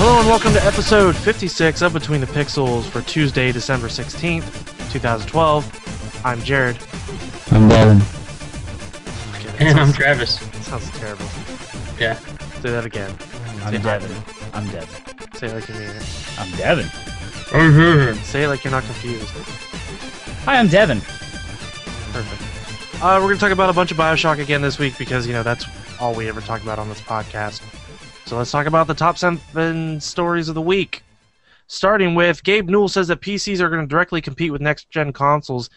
Hello and welcome to episode 56 of Between the Pixels for Tuesday, December 16th, 2012. I'm Jared. I'm Devin. And I'm Travis. That sounds terrible. Yeah. Say that again. I'm Devin. I'm Devin. Say it like you mean it. I'm Devin. Say it like you're not confused. Hi, I'm Devin. Perfect. We're going to talk about a bunch of Bioshock again this week because, that's all we ever talk about on this podcast. So let's talk about the top 7 stories of the week. Starting with, Gabe Newell says that PCs are going to directly compete with next-gen consoles.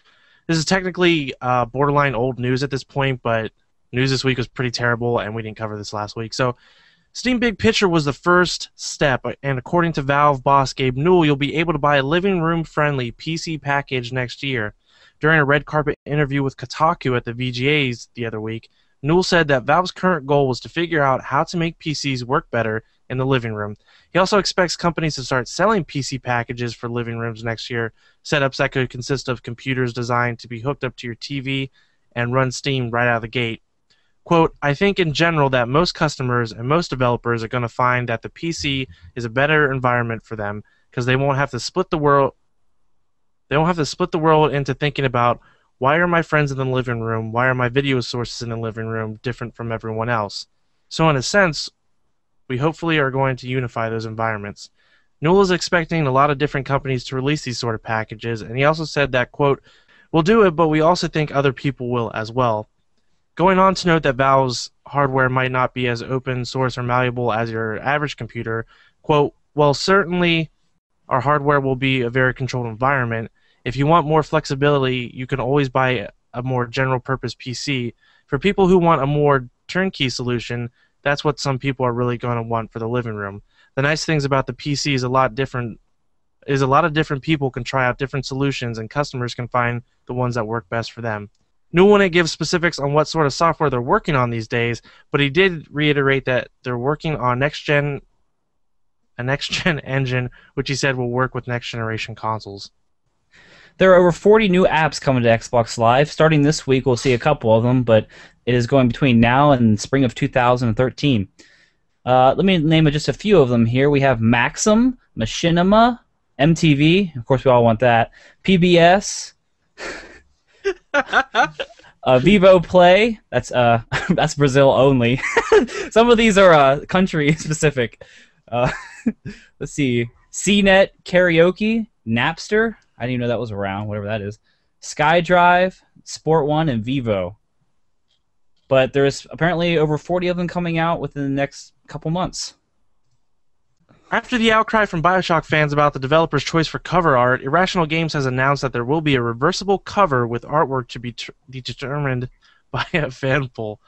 This is technically borderline old news at this point, but news this week was pretty terrible, and we didn't cover this last week. So Steam Big Picture was the first step, and according to Valve boss Gabe Newell, you'll be able to buy a living room-friendly PC package next year. During a red carpet interview with Kotaku at the VGAs the other week, Newell said that Valve's current goal was to figure out how to make PCs work better in the living room. He also expects companies to start selling PC packages for living rooms next year, setups that could consist of computers designed to be hooked up to your TV and run Steam right out of the gate. Quote, I think in general that most customers and most developers are going to find that the PC is a better environment for them because they won't have to split the world into thinking about why are my friends in the living room, why are my video sources in the living room different from everyone else. So in a sense, we hopefully are going to unify those environments. Newell is expecting a lot of different companies to release these sort of packages, and he also said that, quote, we'll do it, but we also think other people will as well. Going on to note that Valve's hardware might not be as open source or malleable as your average computer, quote, well, certainly our hardware will be a very controlled environment. If you want more flexibility, you can always buy a more general-purpose PC. For people who want a more turnkey solution, that's what some people are really going to want for the living room. The nice things about the PC is a lot of different people can try out different solutions, and customers can find the ones that work best for them. Newell wouldn't give specifics on what sort of software they're working on these days, but he did reiterate that they're working on a next-gen engine, which he said will work with next-generation consoles. There are over 40 new apps coming to Xbox Live. Starting this week, we'll see a couple of them, but it is going between now and spring of 2013. Let me name just a few of them here. We have Maxim, Machinima, MTV, of course we all want that, PBS, Vivo Play, that's Brazil only. Some of these are country specific. Let's see, CNET Karaoke, Napster, I didn't even know that was around, whatever that is, SkyDrive, Sport One, and Vivo. But there's apparently over 40 of them coming out within the next couple months. After the outcry from Bioshock fans about the developer's choice for cover art, Irrational Games has announced that there will be a reversible cover with artwork to be determined by a fan poll.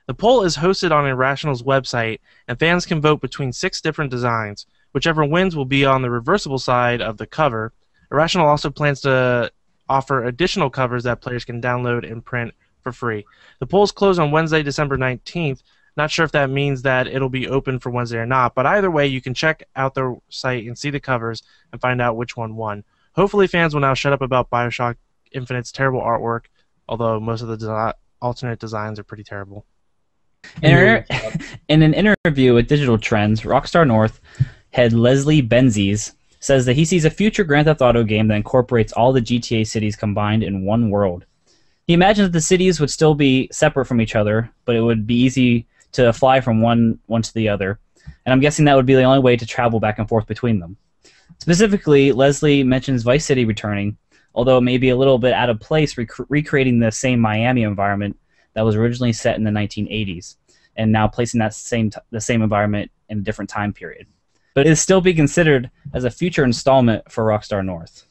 The poll is hosted on Irrational's website, and fans can vote between 6 different designs. Whichever wins will be on the reversible side of the cover. Irrational also plans to offer additional covers that players can download and print for free. The polls close on Wednesday, December 19th. Not sure if that means that it'll be open for Wednesday or not, but either way, you can check out their site and see the covers and find out which one won. Hopefully fans will now shut up about Bioshock Infinite's terrible artwork, although most of the alternate designs are pretty terrible. In an interview with Digital Trends, Rockstar North head Leslie Benzies says that he sees a future Grand Theft Auto game that incorporates all the GTA cities combined in one world. He imagines that the cities would still be separate from each other, but it would be easy to fly from one to the other, and I'm guessing that would be the only way to travel back and forth between them. Specifically, Leslie mentions Vice City returning, although it may be a little bit out of place recreating the same Miami environment that was originally set in the 1980s, and now placing the same environment in a different time period. But it is still be considered as a future installment for Rockstar North.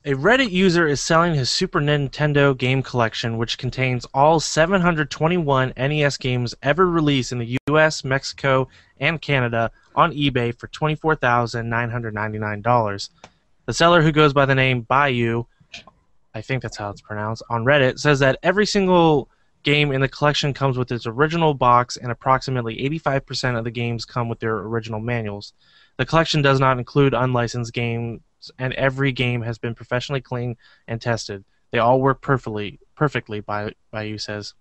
A Reddit user is selling his Super Nintendo game collection, which contains all 721 NES games ever released in the US, Mexico, and Canada, on eBay for $24,999. The seller, who goes by the name Bayou, I think that's how it's pronounced, on Reddit, says that every single game in the collection comes with its original box, and approximately 85% of the games come with their original manuals. The collection does not include unlicensed games, and every game has been professionally cleaned and tested. They all work perfectly, Bayou says.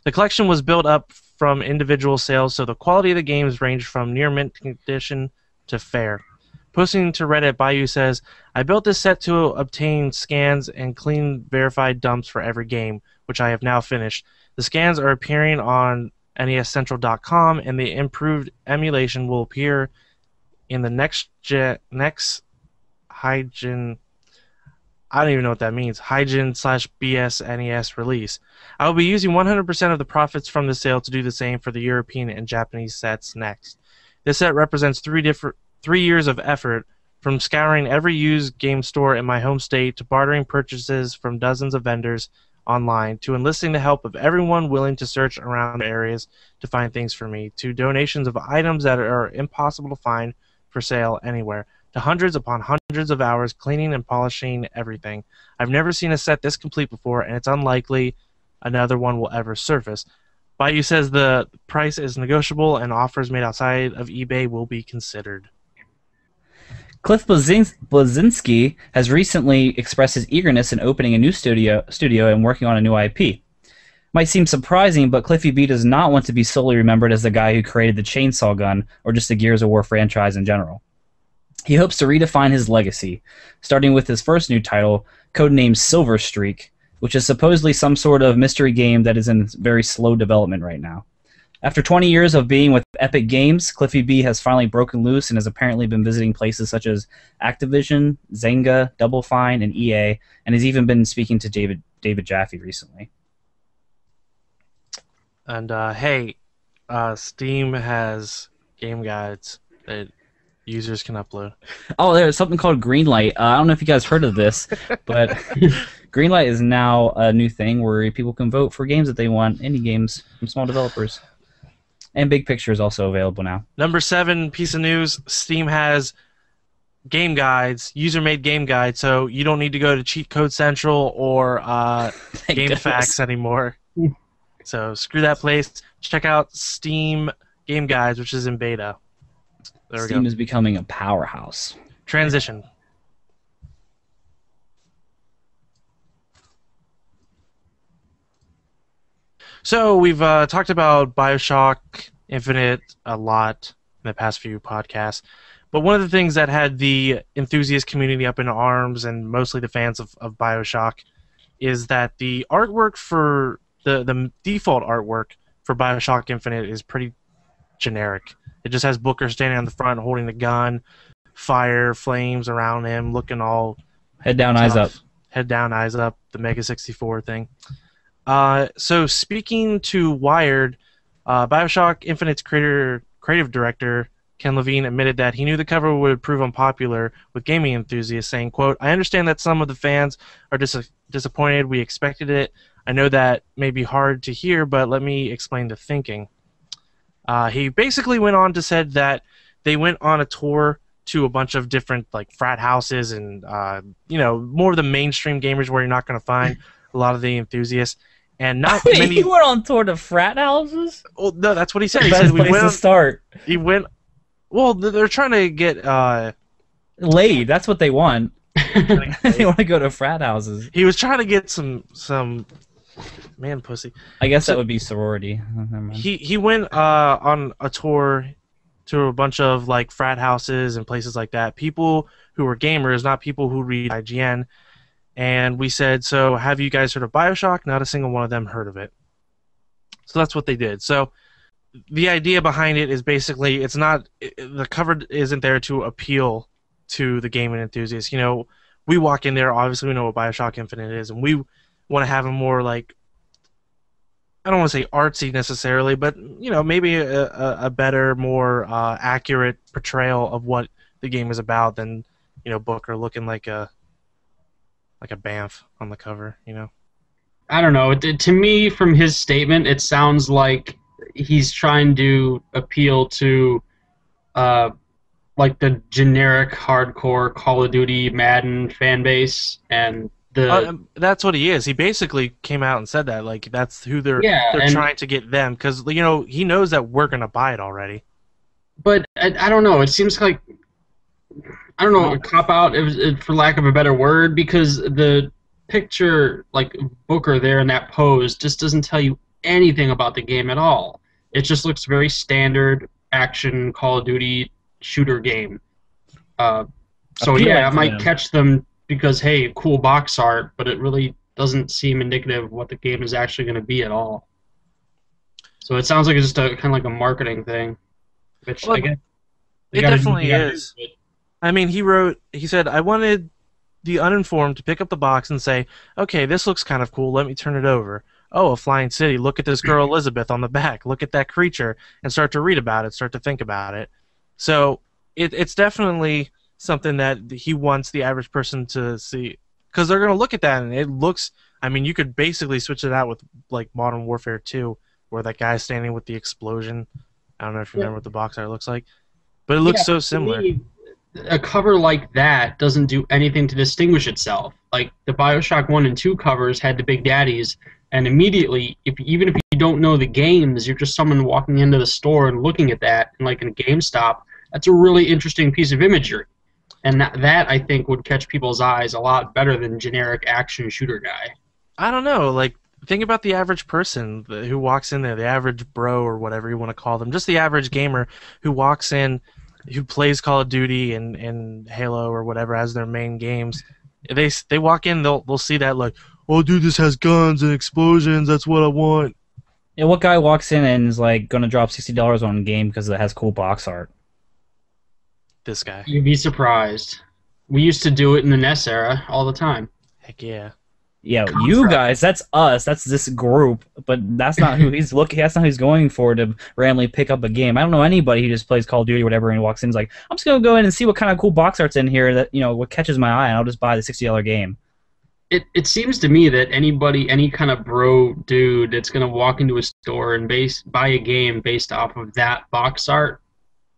The collection was built up from individual sales, so the quality of the games ranged from near mint condition to fair. Posting to Reddit, Bayou says, I built this set to obtain scans and clean verified dumps for every game, which I have now finished. The scans are appearing on NEScentral.com, and the improved emulation will appear in the next Hygiene. I don't even know what that means. Hygiene/BS NES release. I will be using 100% of the profits from the sale to do the same for the European and Japanese sets next. This set represents 3 years of effort, from scouring every used game store in my home state to bartering purchases from dozens of vendors online to enlisting the help of everyone willing to search around areas to find things for me, to donations of items that are impossible to find for sale anywhere, to hundreds upon hundreds of hours cleaning and polishing everything. I've never seen a set this complete before, and it's unlikely another one will ever surface. Bayou says the price is negotiable and offers made outside of eBay will be considered. Cliff Bleszinski has recently expressed his eagerness in opening a new studio and working on a new IP. Might seem surprising, but Cliffy B does not want to be solely remembered as the guy who created the Chainsaw Gun or just the Gears of War franchise in general. He hopes to redefine his legacy, starting with his first new title, codenamed Silver Streak, which is supposedly some sort of mystery game that is in very slow development right now. After 20 years of being with Epic Games, Cliffy B has finally broken loose and has apparently been visiting places such as Activision, Zynga, Double Fine, and EA, and has even been speaking to David Jaffe recently. And hey, Steam has game guides that users can upload. Oh, there's something called Greenlight. I don't know if you guys heard of this, but Greenlight is now a new thing where people can vote for games that they want, indie games from small developers. And Big Picture is also available now. Number 7 piece of news, Steam has game guides, user-made game guides, so you don't need to go to Cheat Code Central or GameFAQs anymore. So screw that place. Check out Steam Game Guides, which is in beta. There we go. Steam is becoming a powerhouse. Transition. So we've talked about BioShock Infinite a lot in the past few podcasts, but one of the things that had the enthusiast community up in arms, and mostly the fans of BioShock, is that the artwork for the default artwork for BioShock Infinite is pretty generic. It just has Booker standing on the front holding the gun, fire, flames around him, looking all head down, tough. eyes up. Head down, eyes up, the Mega 64 thing. So speaking to Wired, BioShock Infinite's creative director, Ken Levine, admitted that he knew the cover would prove unpopular with gaming enthusiasts, saying, quote, I understand that some of the fans are disappointed. We expected it. I know that may be hard to hear, but let me explain the thinking. He basically went on to said that they went on a tour to a bunch of different like frat houses and more of the mainstream gamers where you're not going to find a lot of the enthusiasts. And not many. He went on tour to frat houses? Well, no, that's what he said. He Best said we place went to start. He went. Well, they're trying to get laid. That's what they want. They want to go to frat houses. He was trying to get some man pussy. I guess that would be sorority. He went on a tour to a bunch of like frat houses and places like that. People who were gamers, not people who read IGN. And we said, so have you guys heard of BioShock? Not a single one of them heard of it. So that's what they did. So the idea behind it is basically the cover isn't there to appeal to the gaming enthusiasts. You know, we walk in there, obviously we know what BioShock Infinite is, and we want to have a more like, I don't want to say artsy necessarily, but maybe a better, more accurate portrayal of what the game is about than Booker looking like a Banff on the cover. I don't know. To me, from his statement, it sounds like he's trying to appeal to like the generic hardcore Call of Duty, Madden fan base, and that's what he is. He basically came out and said that, like, that's who they're trying to get them, because he knows that we're gonna buy it already. But I don't know. It seems like a cop out, for lack of a better word, because the picture, like Booker there in that pose, just doesn't tell you anything about the game at all. It just looks very standard action Call of Duty shooter game. So Appealing yeah, it to might them. catch them because, hey, cool box art, but it really doesn't seem indicative of what the game is actually going to be at all. So it sounds like it's just a kind of like a marketing thing, which Well, I guess they it got to do what definitely they got to do. is. I mean, he said, I wanted the uninformed to pick up the box and say, okay, this looks kind of cool, let me turn it over. Oh, a flying city, look at this girl Elizabeth on the back, look at that creature, and start to read about it, start to think about it. So it's definitely something that he wants the average person to see, because they're going to look at that and it looks, I mean, you could basically switch it out with like Modern Warfare 2, where that guy's standing with the explosion. I don't know if you remember what the box art looks like, but it looks so To similar. me, a cover like that doesn't do anything to distinguish itself. Like the BioShock 1 and 2 covers had the Big Daddies, and immediately, even if you don't know the games, you're just someone walking into the store and looking at that, and like in a GameStop, that's a really interesting piece of imagery. And that I think would catch people's eyes a lot better than generic action shooter guy. I don't know, like, think about the average person who walks in there, the average bro or whatever you want to call them, just the average gamer who walks in, who plays Call of Duty and Halo or whatever as their main games. They walk in, they'll see that like, oh dude, this has guns and explosions, that's what I want. Yeah, what guy walks in and is like gonna drop $60 on a game because it has cool box art? This guy. You'd be surprised. We used to do it in the NES era all the time. Heck yeah. Yeah, Contract. you guys, that's us, that's this group, but that's not who he's looking. That's not who he's going for to randomly pick up a game. I don't know anybody who just plays Call of Duty or whatever and walks in and is like, I'm just gonna go in and see what kind of cool box art's in here that what catches my eye, and I'll just buy the $60 game. It seems to me that anybody, any kind of bro dude that's gonna walk into a store and buy a game based off of that box art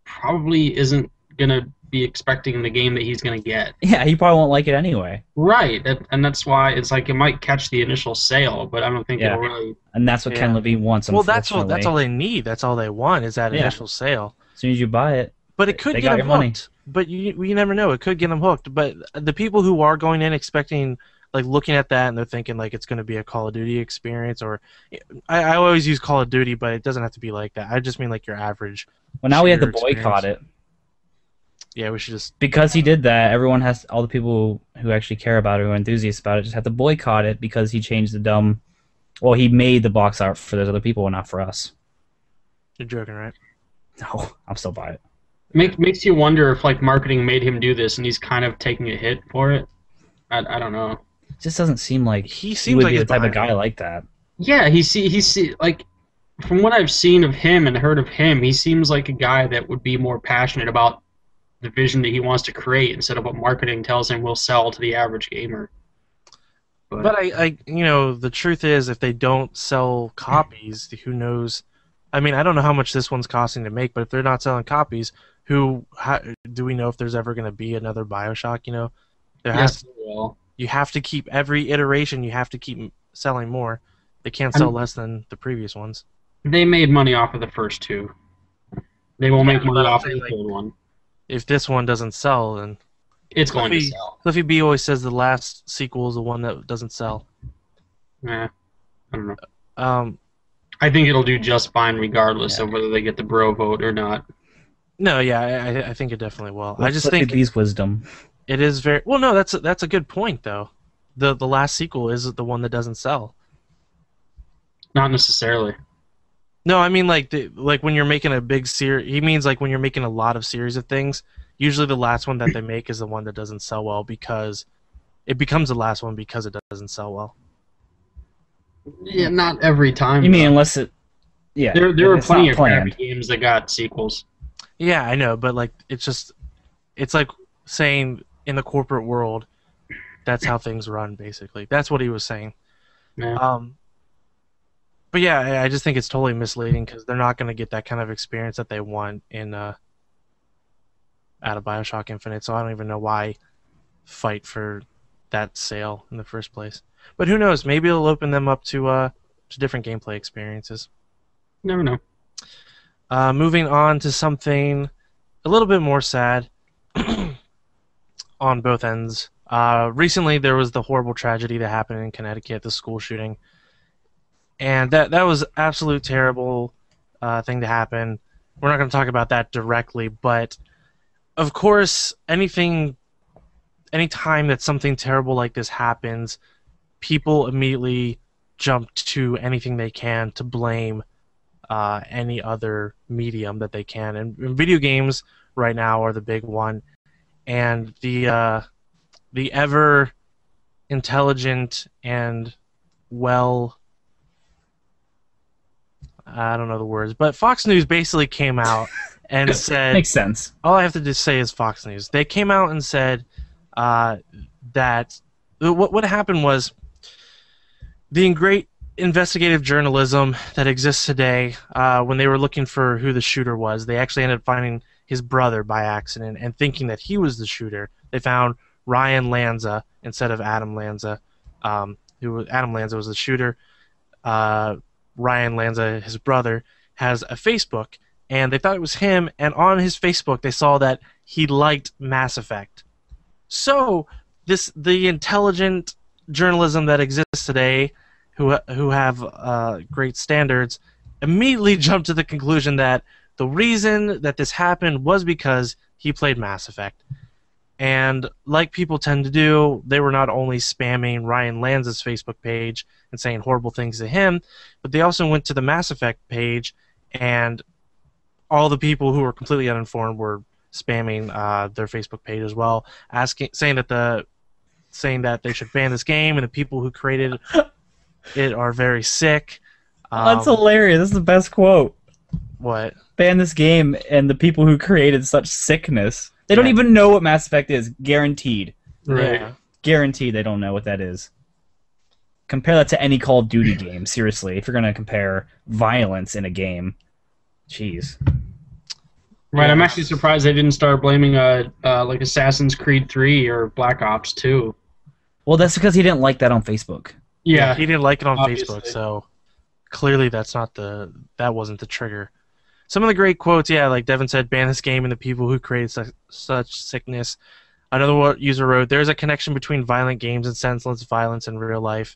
probably isn't gonna be expecting the game that he's gonna get. Yeah, he probably won't like it anyway. Right, and that's why it's like it might catch the initial sale, but I don't think Yeah. it'll really. And that's what Ken Yeah. Levine wants. Well, that's unfortunately. all they need. That's all they want is that Yeah. initial sale. As soon as you buy it, But it could They get got them your money. hooked. But you never know. It could get them hooked. But the people who are going in expecting, like looking at that and they're thinking like it's going to be a Call of Duty experience, or I always use Call of Duty, but it doesn't have to be like that. I just mean like your average. well, now we have to shooter boycott experience. it Yeah, we should just. because he did that. Everyone has, all the people who actually care about it, who are enthusiasts about it, just have to boycott it because he changed the dumb. Well, he made the box art for those other people and not for us. You're joking, right? No, I'm still by it. Makes you wonder if like marketing made him do this and he's kind of taking a hit for it. I don't know. It just doesn't seem like He he seems would like be he's the type of behind guy it. like that. Yeah, he like from what I've seen of him and heard of him, he seems like a guy that would be more passionate about the vision that he wants to create instead of what marketing tells him will sell to the average gamer. But I the truth is, if they don't sell copies, who knows? I mean, I don't know how much this one's costing to make, but if they're not selling copies, do we know if there's ever going to be another BioShock? There has yes, well, you have to keep every iteration. You have to keep selling more. They can't sell less than the previous ones. they made money off of the first two. They will make money but I'm off of saying, the like, third one. If this one doesn't sell, then It's going to Cliffy- sell. Cliffy B always says the last sequel is the one that doesn't sell. I don't know. Um, I think it'll do just fine regardless of whether they get the bro vote or not. no, yeah, I think it definitely will. I just Cliffy think B's wisdom. it is very well. No, that's a good point though. The last sequel is the one that doesn't sell. Not necessarily. No, I mean like when you're making a big series. He means like when you're making a lot of series of things. Usually the last one that they make is the one that doesn't sell well because it becomes the last one because it doesn't sell well. Yeah, not every time. You mean though. unless it? Yeah, there were it's plenty not of crappy planned. games that got sequels. Yeah, I know, but like it's like saying in the corporate world, that's how things run. Basically, that's what he was saying. Yeah. But yeah, I just think it's totally misleading because they're not going to get that kind of experience that they want in out of BioShock Infinite. So I don't even know why fight for that sale in the first place. But who knows? Maybe it'll open them up to different gameplay experiences. Never know. Moving on to something a little bit more sad on both ends. Recently, there was the horrible tragedy that happened in Connecticut, the school shooting. And that was absolute terrible thing to happen. We're not going to talk about that directly, but of course, anytime that something terrible like this happens, people immediately jump to anything they can to blame any other medium that they can. And video games right now are the big one. And the ever intelligent and well, I don't know the words, but Fox News basically came out and said, Makes sense. all I have to just say is Fox News. They came out and said that what happened was the great investigative journalism that exists today, when they were looking for who the shooter was, they actually ended up finding his brother by accident and thinking that he was the shooter. They found Ryan Lanza instead of Adam Lanza. Adam Lanza was the shooter. Ryan Lanza, his brother, has a Facebook, and they thought it was him, and on his Facebook they saw that he liked Mass Effect. So the intelligent journalism that exists today, who have great standards, immediately jumped to the conclusion that the reason that this happened was because he played Mass Effect. And like people tend to do, they were not only spamming Ryan Lanza's Facebook page and saying horrible things to him, but they also went to the Mass Effect page, and all the people who were completely uninformed were spamming their Facebook page as well, saying that they should ban this game, and the people who created it are very sick. That's hilarious. That's the best quote. What? Ban this game, and the people who created such sickness. They don't even know what Mass Effect is. Guaranteed. Right. Yeah. Guaranteed they don't know what that is. Compare that to any Call of Duty game, seriously. If you're going to compare violence in a game. Jeez. Right, Yeah. I'm actually surprised they didn't start blaming like Assassin's Creed 3 or Black Ops 2. Well, that's because he didn't like that on Facebook. Yeah, He didn't like it on obviously. Facebook, so clearly that wasn't the trigger. Some of the great quotes, yeah, like Devin said, ban this game and the people who created such sickness. Another user wrote, there's a connection between violent games and senseless violence in real life.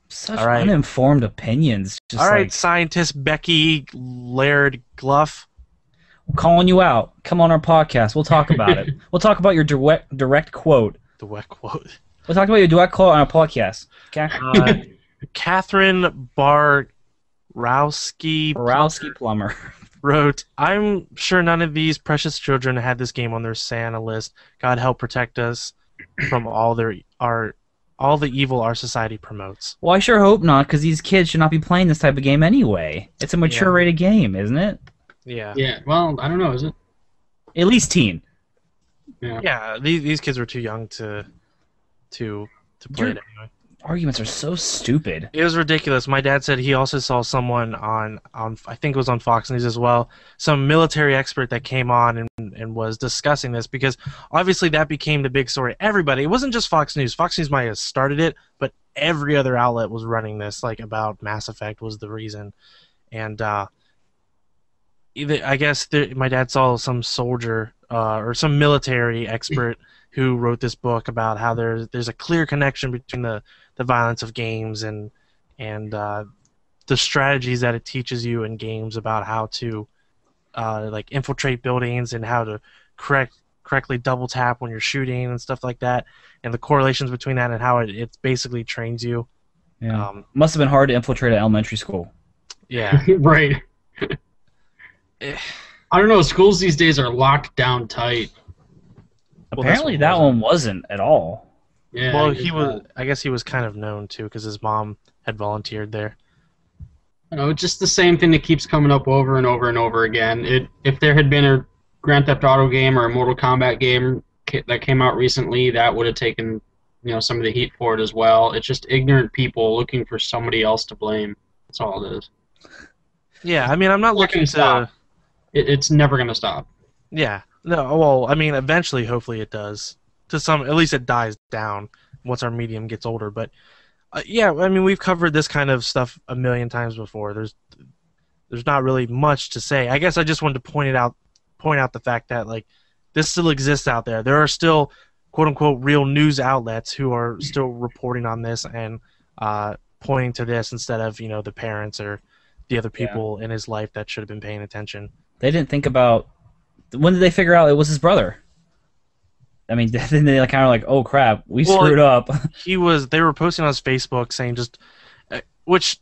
Such All right. uninformed opinions. Just All right, like, scientist Becky Laird Gluff. calling you out. Come on our podcast. We'll talk about it. We'll talk about your direct quote. The wet quote. We'll talk about your direct quote on our podcast. Okay? Catherine Barowski Borowski Plumber. wrote, I'm sure none of these precious children had this game on their Santa list. God help protect us from all the evil our society promotes. Well, I sure hope not, because these kids should not be playing this type of game anyway. It's a mature-rated game, isn't it? Yeah. Yeah, well, I don't know, is it? At least teen. Yeah. Yeah, these kids were too young to play it anyway. Arguments are so stupid. It was ridiculous. My dad said he also saw someone on I think it was on Fox News as well, some military expert that came on and was discussing this, because obviously that became the big story. Everybody, it wasn't just Fox News. Fox News might have started it, but every other outlet was running this, like about Mass Effect was the reason. And I guess my dad saw some soldier or some military expert who wrote this book about how there's a clear connection between the violence of games and the strategies that it teaches you in games about how to like infiltrate buildings and how to correctly double tap when you're shooting and stuff like that, and the correlations between that and how it basically trains you. Yeah. Must have been hard to infiltrate an elementary school. Yeah. Right. I don't know, schools these days are locked down tight. Well, Apparently that one wasn't at all. Yeah. Well, I guess he was kind of known too because his mom had volunteered there. You know, it's just the same thing that keeps coming up over and over and over again. If there had been a Grand Theft Auto game or a Mortal Kombat game that came out recently, that would have taken, some of the heat for it as well. It's just ignorant people looking for somebody else to blame. That's all it is. Yeah, I mean, I'm not looking to. It's never going to stop. Yeah. No, well, I mean, eventually, hopefully it does. At least it dies down once our medium gets older. But, yeah, I mean, we've covered this kind of stuff a million times before. There's not really much to say. I guess I just wanted to point out the fact that, like, this still exists out there. There are still, quote-unquote, real news outlets who are still reporting on this and pointing to this instead of, the parents or the other people in his life that should have been paying attention. They didn't think about... When did they figure out it was his brother? I mean, then they kind of like, oh crap, we Well, screwed up. They were posting on his Facebook saying which,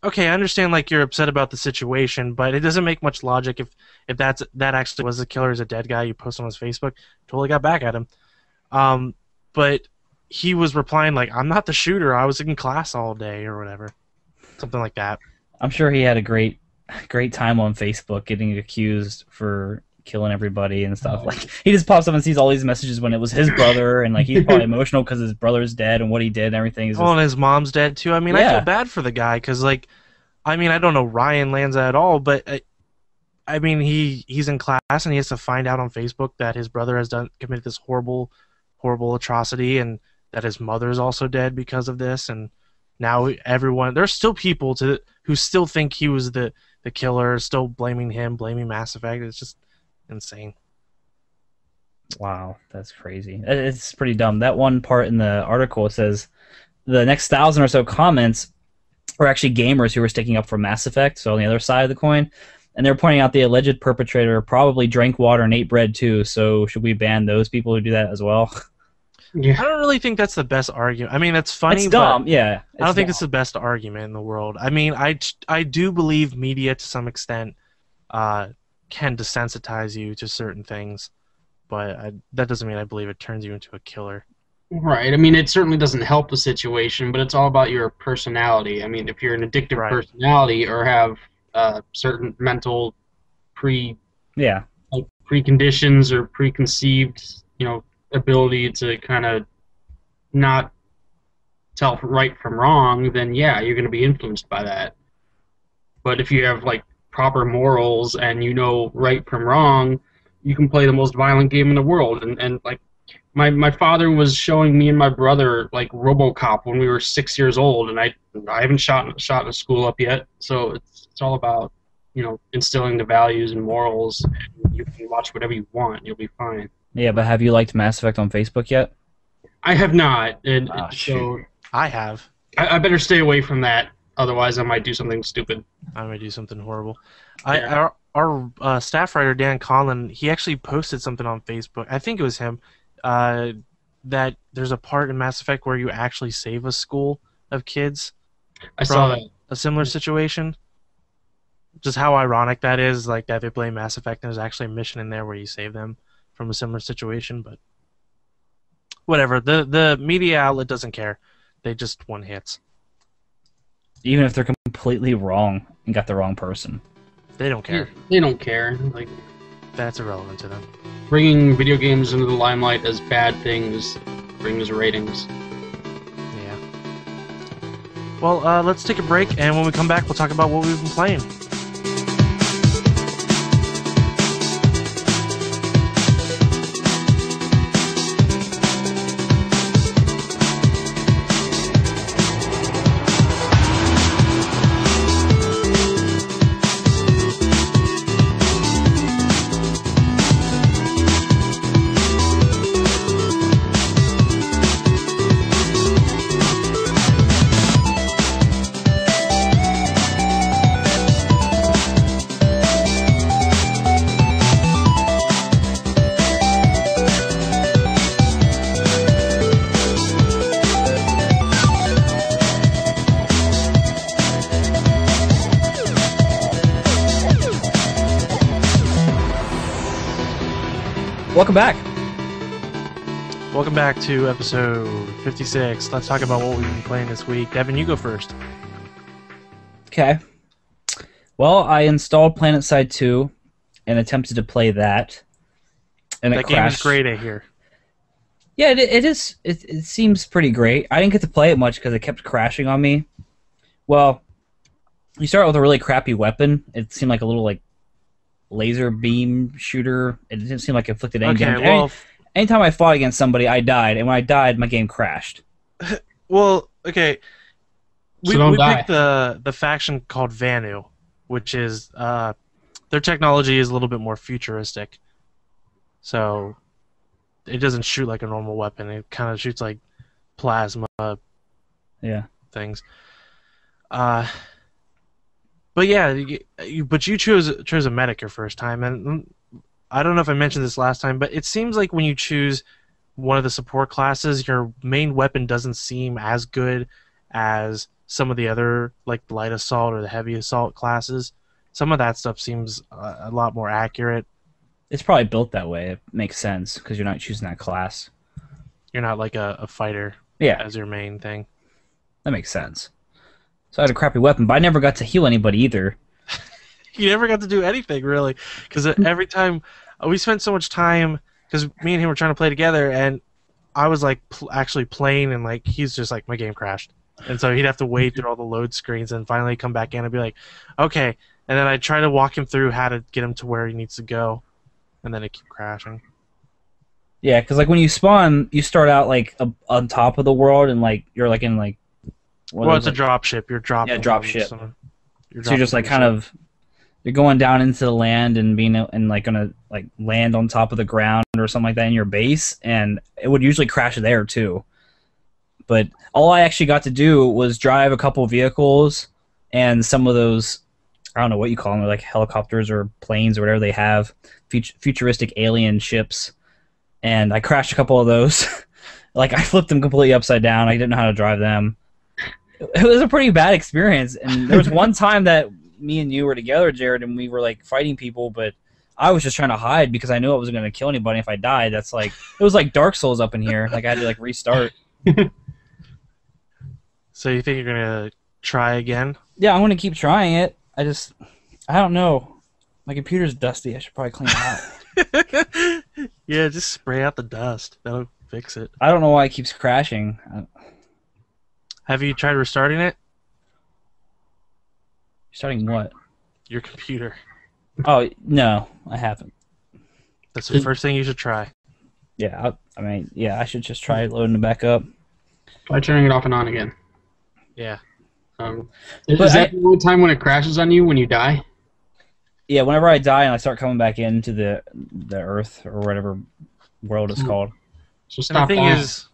okay, I understand like you're upset about the situation, but it doesn't make much logic if that actually was the killer, is a dead guy you post on his Facebook. Totally got back at him. But he was replying like, I'm not the shooter, I was in class all day or whatever. Something like that. I'm sure he had a great time on Facebook getting accused for killing everybody and stuff. Like, he just pops up and sees all these messages when it was his brother, and like he's probably emotional because his brother's dead and what he did and everything. Is and his mom's dead too. I mean, I feel bad for the guy because, like, I mean, I don't know Ryan Lanza at all, but I mean, he's in class and he has to find out on Facebook that his brother has committed this horrible atrocity, and that his mother's also dead because of this. And now there's still people who still think he was the killer, still blaming him, blaming Mass Effect. It's just insane. Wow, that's crazy. It's pretty dumb. That one part in the article, it says the next 1,000 or so comments are actually gamers who were sticking up for Mass Effect, so on the other side of the coin, and they're pointing out the alleged perpetrator probably drank water and ate bread too, so should we ban those people who do that as well? Yeah. I don't really think that's the best argument. I mean, it's funny, it's dumb. Yeah, I don't think it's the best argument in the world. I mean, I do believe media to some extent can desensitize you to certain things, but that doesn't mean I believe it turns you into a killer. Right. I mean, it certainly doesn't help the situation, but it's all about your personality. I mean, if you're an addictive personality or have certain mental preconditions or preconceived, ability to kind of not tell right from wrong, then yeah, you're going to be influenced by that. But if you have like proper morals and you know right from wrong, you can play the most violent game in the world. And like my father was showing me and my brother like RoboCop when we were 6 years old, and I haven't shot a school up yet. So it's all about instilling the values and morals. And you can watch whatever you want, you'll be fine. Yeah, but have you liked Mass Effect on Facebook yet? I have not, and so I have. I better stay away from that. Otherwise, I might do something stupid. I might do something horrible. Yeah. Our staff writer, Dan Conlon, he actually posted something on Facebook. I think it was him. That there's a part in Mass Effect where you actually save a school of kids. I saw that. A similar situation. Just how ironic that is, like that they play Mass Effect and there's actually a mission in there where you save them from a similar situation, but whatever. The media outlet doesn't care. They just want hits. Even if they're completely wrong and got the wrong person. They don't care. They don't care. Like, that's irrelevant to them. Bringing video games into the limelight as bad things brings ratings. Yeah. Well, let's take a break, and when we come back, we'll talk about what we've been playing. Welcome back. Welcome back to episode 56. Let's talk about what we've been playing this week. Devin, you go first. Okay. Well, I installed PlanetSide 2 and attempted to play that. And that game is great, I hear. Yeah, it is. It seems pretty great. I didn't get to play it much because it kept crashing on me. Well, you start with a really crappy weapon. It seemed like a little laser beam shooter. It didn't seem like it inflicted any damage. Well, anytime I fought against somebody, I died, and when I died, my game crashed. Well, okay. We die. picked the faction called Vanu, which is their technology is a little bit more futuristic. So it doesn't shoot like a normal weapon. It kind of shoots like plasma things. But yeah, you chose a medic your first time, and I don't know if I mentioned this last time, but it seems like when you choose one of the support classes, your main weapon doesn't seem as good as some of the other, like the light assault or the heavy assault classes. Some of that stuff seems a lot more accurate. It's probably built that way. It makes sense because you're not choosing that class. You're not like a fighter as your main thing. That makes sense. So I had a crappy weapon, but I never got to heal anybody either. You never got to do anything, really. Because every time... we spent so much time... Because me and him were trying to play together, and I was like actually playing, and like he's just like, my game crashed. And so he'd have to wait through all the load screens and finally come back in and be like, okay. And then I'd try to walk him through how to get him to where he needs to go. And then it keep crashing. Yeah, because like when you spawn, you start out like on top of the world, and like you're like in like... Well, it's a drop ship. You're dropping. Yeah, drop ship. So you're just like kind of... You're going down into the land and gonna like land on top of the ground or something like that in your base, and it would usually crash there too. But all I actually got to do was drive a couple vehicles and some of those, I don't know what you call them, like helicopters or planes or whatever they have, futuristic alien ships, and I crashed a couple of those. Like I flipped them completely upside down. I didn't know how to drive them. It was a pretty bad experience, and there was one time that me and you were together, Jared, and we were like fighting people, but I was just trying to hide because I knew I wasn't going to kill anybody if I died. That's like, it was like Dark Souls up in here. Like I had to like restart. So you think you're going to try again? Yeah, I'm going to keep trying it. I don't know. My computer's dusty. I should probably clean it out. Yeah, just spray out the dust. That'll fix it. I don't know why it keeps crashing. Have you tried restarting it? Starting what? Your computer. Oh, no, I haven't. That's the first thing you should try. Yeah, I should just try loading it back up. Try turning it off and on again. Yeah. Is that the only time when it crashes on you when you die? Yeah, whenever I die and I start coming back into the Earth or whatever world it's called. So stop. And the thing is,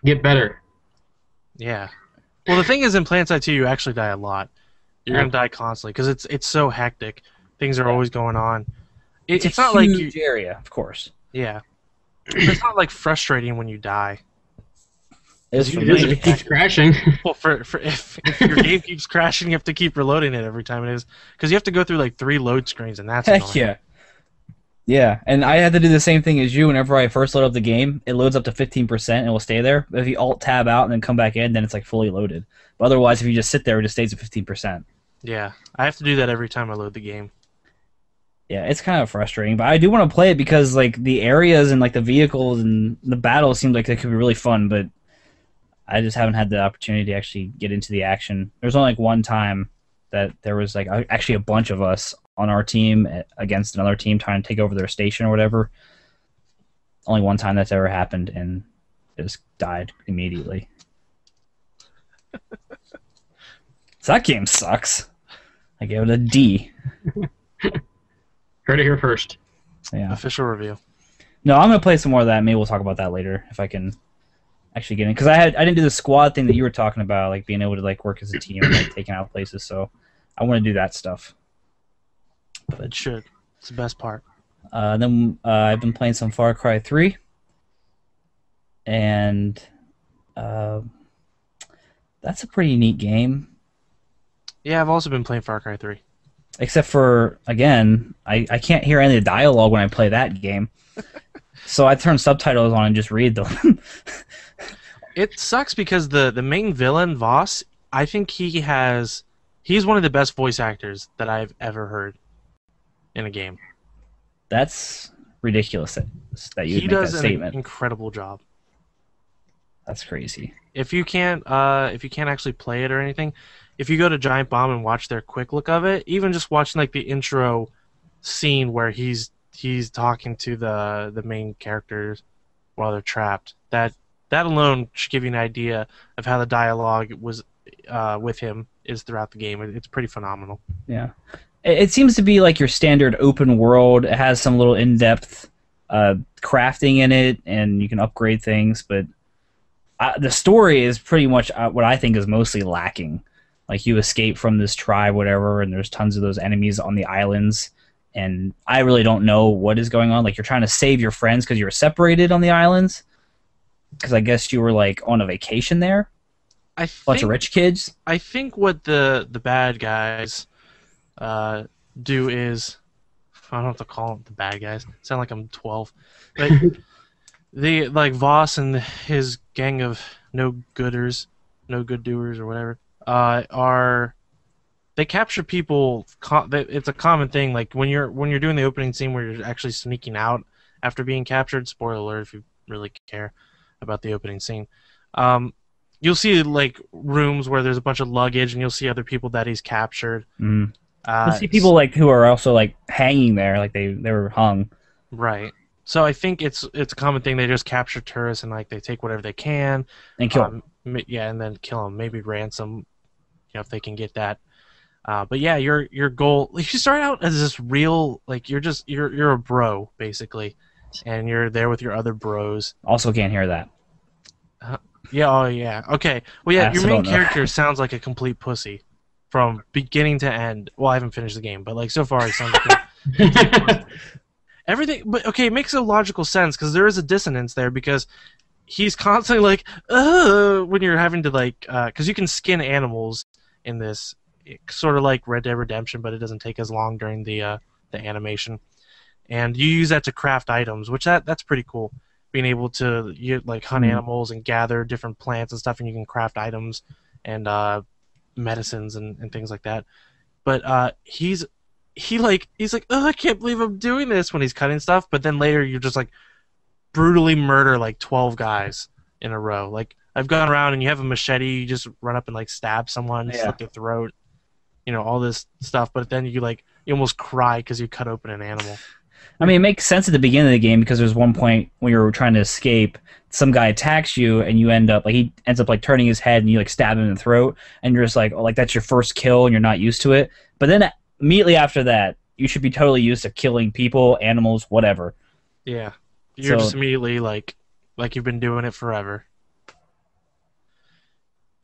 get better. Yeah. Well, the thing is, in PlanetSide 2, you actually die a lot. You're gonna die constantly because it's so hectic. Things are always going on. It's not like huge area, of course. Yeah. It's not like frustrating when you die. It's It keeps crashing. Well, if your game keeps crashing, you have to keep reloading it every time it is, because you have to go through like 3 load screens, and that's heck annoying. yeah. Yeah, and I had to do the same thing as you. Whenever I first load up the game, it loads up to 15% and it will stay there. But if you Alt-Tab out and then come back in, then it's like fully loaded. But otherwise, if you just sit there, it just stays at 15%. Yeah, I have to do that every time I load the game. Yeah, it's kind of frustrating, but I do want to play it because like the areas and like the vehicles and the battles seem like they could be really fun, but I just haven't had the opportunity to actually get into the action. There's only like one time that there was like actually a bunch of us on our team against another team trying to take over their station or whatever. Only one time that's ever happened, and it just died immediately. So that game sucks. I gave it a D. Heard it here first. Yeah. Official review. No, I'm gonna play some more of that. Maybe we'll talk about that later if I can actually get in. Because I didn't do the squad thing that you were talking about, like being able to like work as a team and like taking out places. So I want to do that stuff. But it should. It's the best part. Then I've been playing some Far Cry 3, and that's a pretty neat game. Yeah, I've also been playing Far Cry 3. Except for, again, I can't hear any of the dialogue when I play that game. So I turn subtitles on and just read them. It sucks because the main villain, Voss, I think he's one of the best voice actors that I've ever heard in a game. That's ridiculous that you would He make that does an statement. incredible job. That's crazy. If you can't actually play it or anything, if you go to Giant Bomb and watch their quick look of it, even just watching like the intro scene where he's talking to the main characters while they're trapped, that alone should give you an idea of how the dialogue was with him is throughout the game. It's pretty phenomenal. Yeah. It seems to be like your standard open world. It has some little in-depth crafting in it, and you can upgrade things, but the story is pretty much what I think is mostly lacking. Like, you escape from this tribe, whatever, and there's tons of those enemies on the islands, and I really don't know what is going on. Like, you're trying to save your friends because you were separated on the islands, because I guess you were like on a vacation there. Bunch of rich kids. I think what the bad guys do is, I don't have to call them the bad guys. Sound like I'm 12. Like, like Voss and his gang of no good doers or whatever they capture people. It's a common thing. Like when you're doing the opening scene where you're actually sneaking out after being captured. Spoiler alert if you really care about the opening scene. You'll see like rooms where there's a bunch of luggage, and you'll see other people that he's captured. You'll see people like who are also like hanging there, like they were hung. Right. So I think it's a common thing. They just capture tourists and like they take whatever they can and kill them. Yeah, and then kill them. Maybe ransom, if they can get that. But yeah, your goal. Like, you start out as this real, like you're a bro basically, and you're there with your other bros. Also, can't hear that. Yeah. Oh yeah. Okay. Well, yeah. Your main character sounds like a complete pussy from beginning to end. Well, I haven't finished the game, but like so far, he sounds like everything. But okay, it makes a logical sense because there is a dissonance there because he's constantly like, when you're having to like, because you can skin animals in this. Sort of like Red Dead Redemption, but it doesn't take as long during the animation, and you use that to craft items, which that's pretty cool. Being able to like hunt animals and gather different plants and stuff, and you can craft items and medicines and things like that. But he's like, oh, I can't believe I'm doing this when he's cutting stuff. But then later you're just like brutally murder like 12 guys in a row. Like I've gone around and you have a machete, you just run up and like stab someone, slit their throat. All this stuff, but then you almost cry because you cut open an animal. I mean, it makes sense at the beginning of the game because there's one point when you're trying to escape, some guy attacks you, and you end up he ends up like turning his head, and you like stab him in the throat, and you're just like, oh, like that's your first kill, and you're not used to it. But then immediately after that, you should be totally used to killing people, animals, whatever. Yeah, you're just immediately like you've been doing it forever.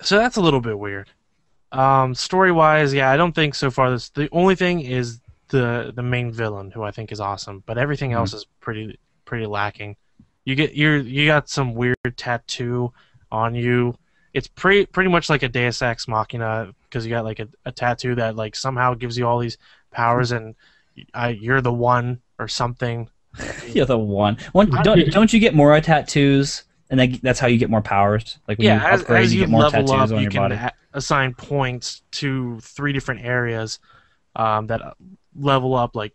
So that's a little bit weird. Story-wise, yeah, I don't think so far. The only thing is the main villain, who I think is awesome, but everything else is pretty lacking. You got some weird tattoo on you. It's pretty much like a Deus Ex Machina because you got like a tattoo that like somehow gives you all these powers, and you're the one or something. You're the one. Don't you get more tattoos? And that's how you get more powers. Like when you upgrade, as you get more tattoos up, on you your body. Assign points to 3 different areas that level up, like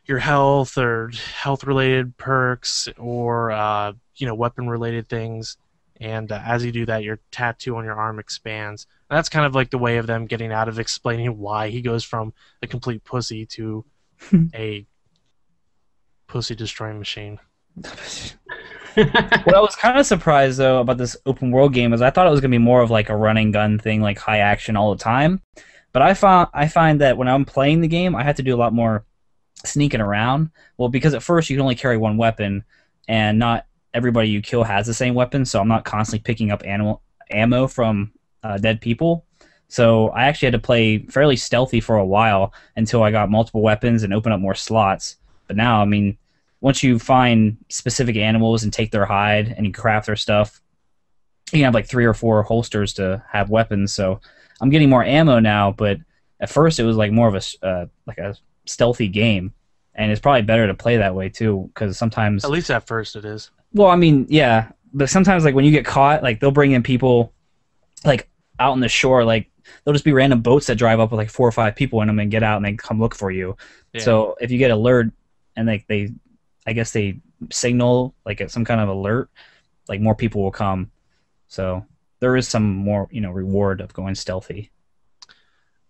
your health or health-related perks, or weapon-related things. And as you do that, your tattoo on your arm expands. And that's kind of like the way of them getting out of explaining why he goes from a complete pussy to a pussy-destroying machine. What I was kind of surprised though about this open world game is I thought it was gonna be more of like a run and gun thing, like high action all the time. But I find that when I'm playing the game, I have to do a lot more sneaking around. Well, because at first you can only carry one weapon, and not everybody you kill has the same weapon, so I'm not constantly picking up ammo from dead people. So I actually had to play fairly stealthy for a while until I got multiple weapons and open up more slots. But now, I mean, once you find specific animals and take their hide and you craft their stuff, you can have like 3 or 4 holsters to have weapons. So I'm getting more ammo now, but at first it was like more of a stealthy game, and it's probably better to play that way too, because sometimes, at least at first, it is. Well, I mean, yeah, but sometimes like when you get caught, like they'll bring in people like out on the shore, like they'll just be random boats that drive up with like 4 or 5 people in them and get out and they come look for you. Yeah. So if you get alert and they I guess they signal like some kind of alert, like more people will come. So there is some more, reward of going stealthy.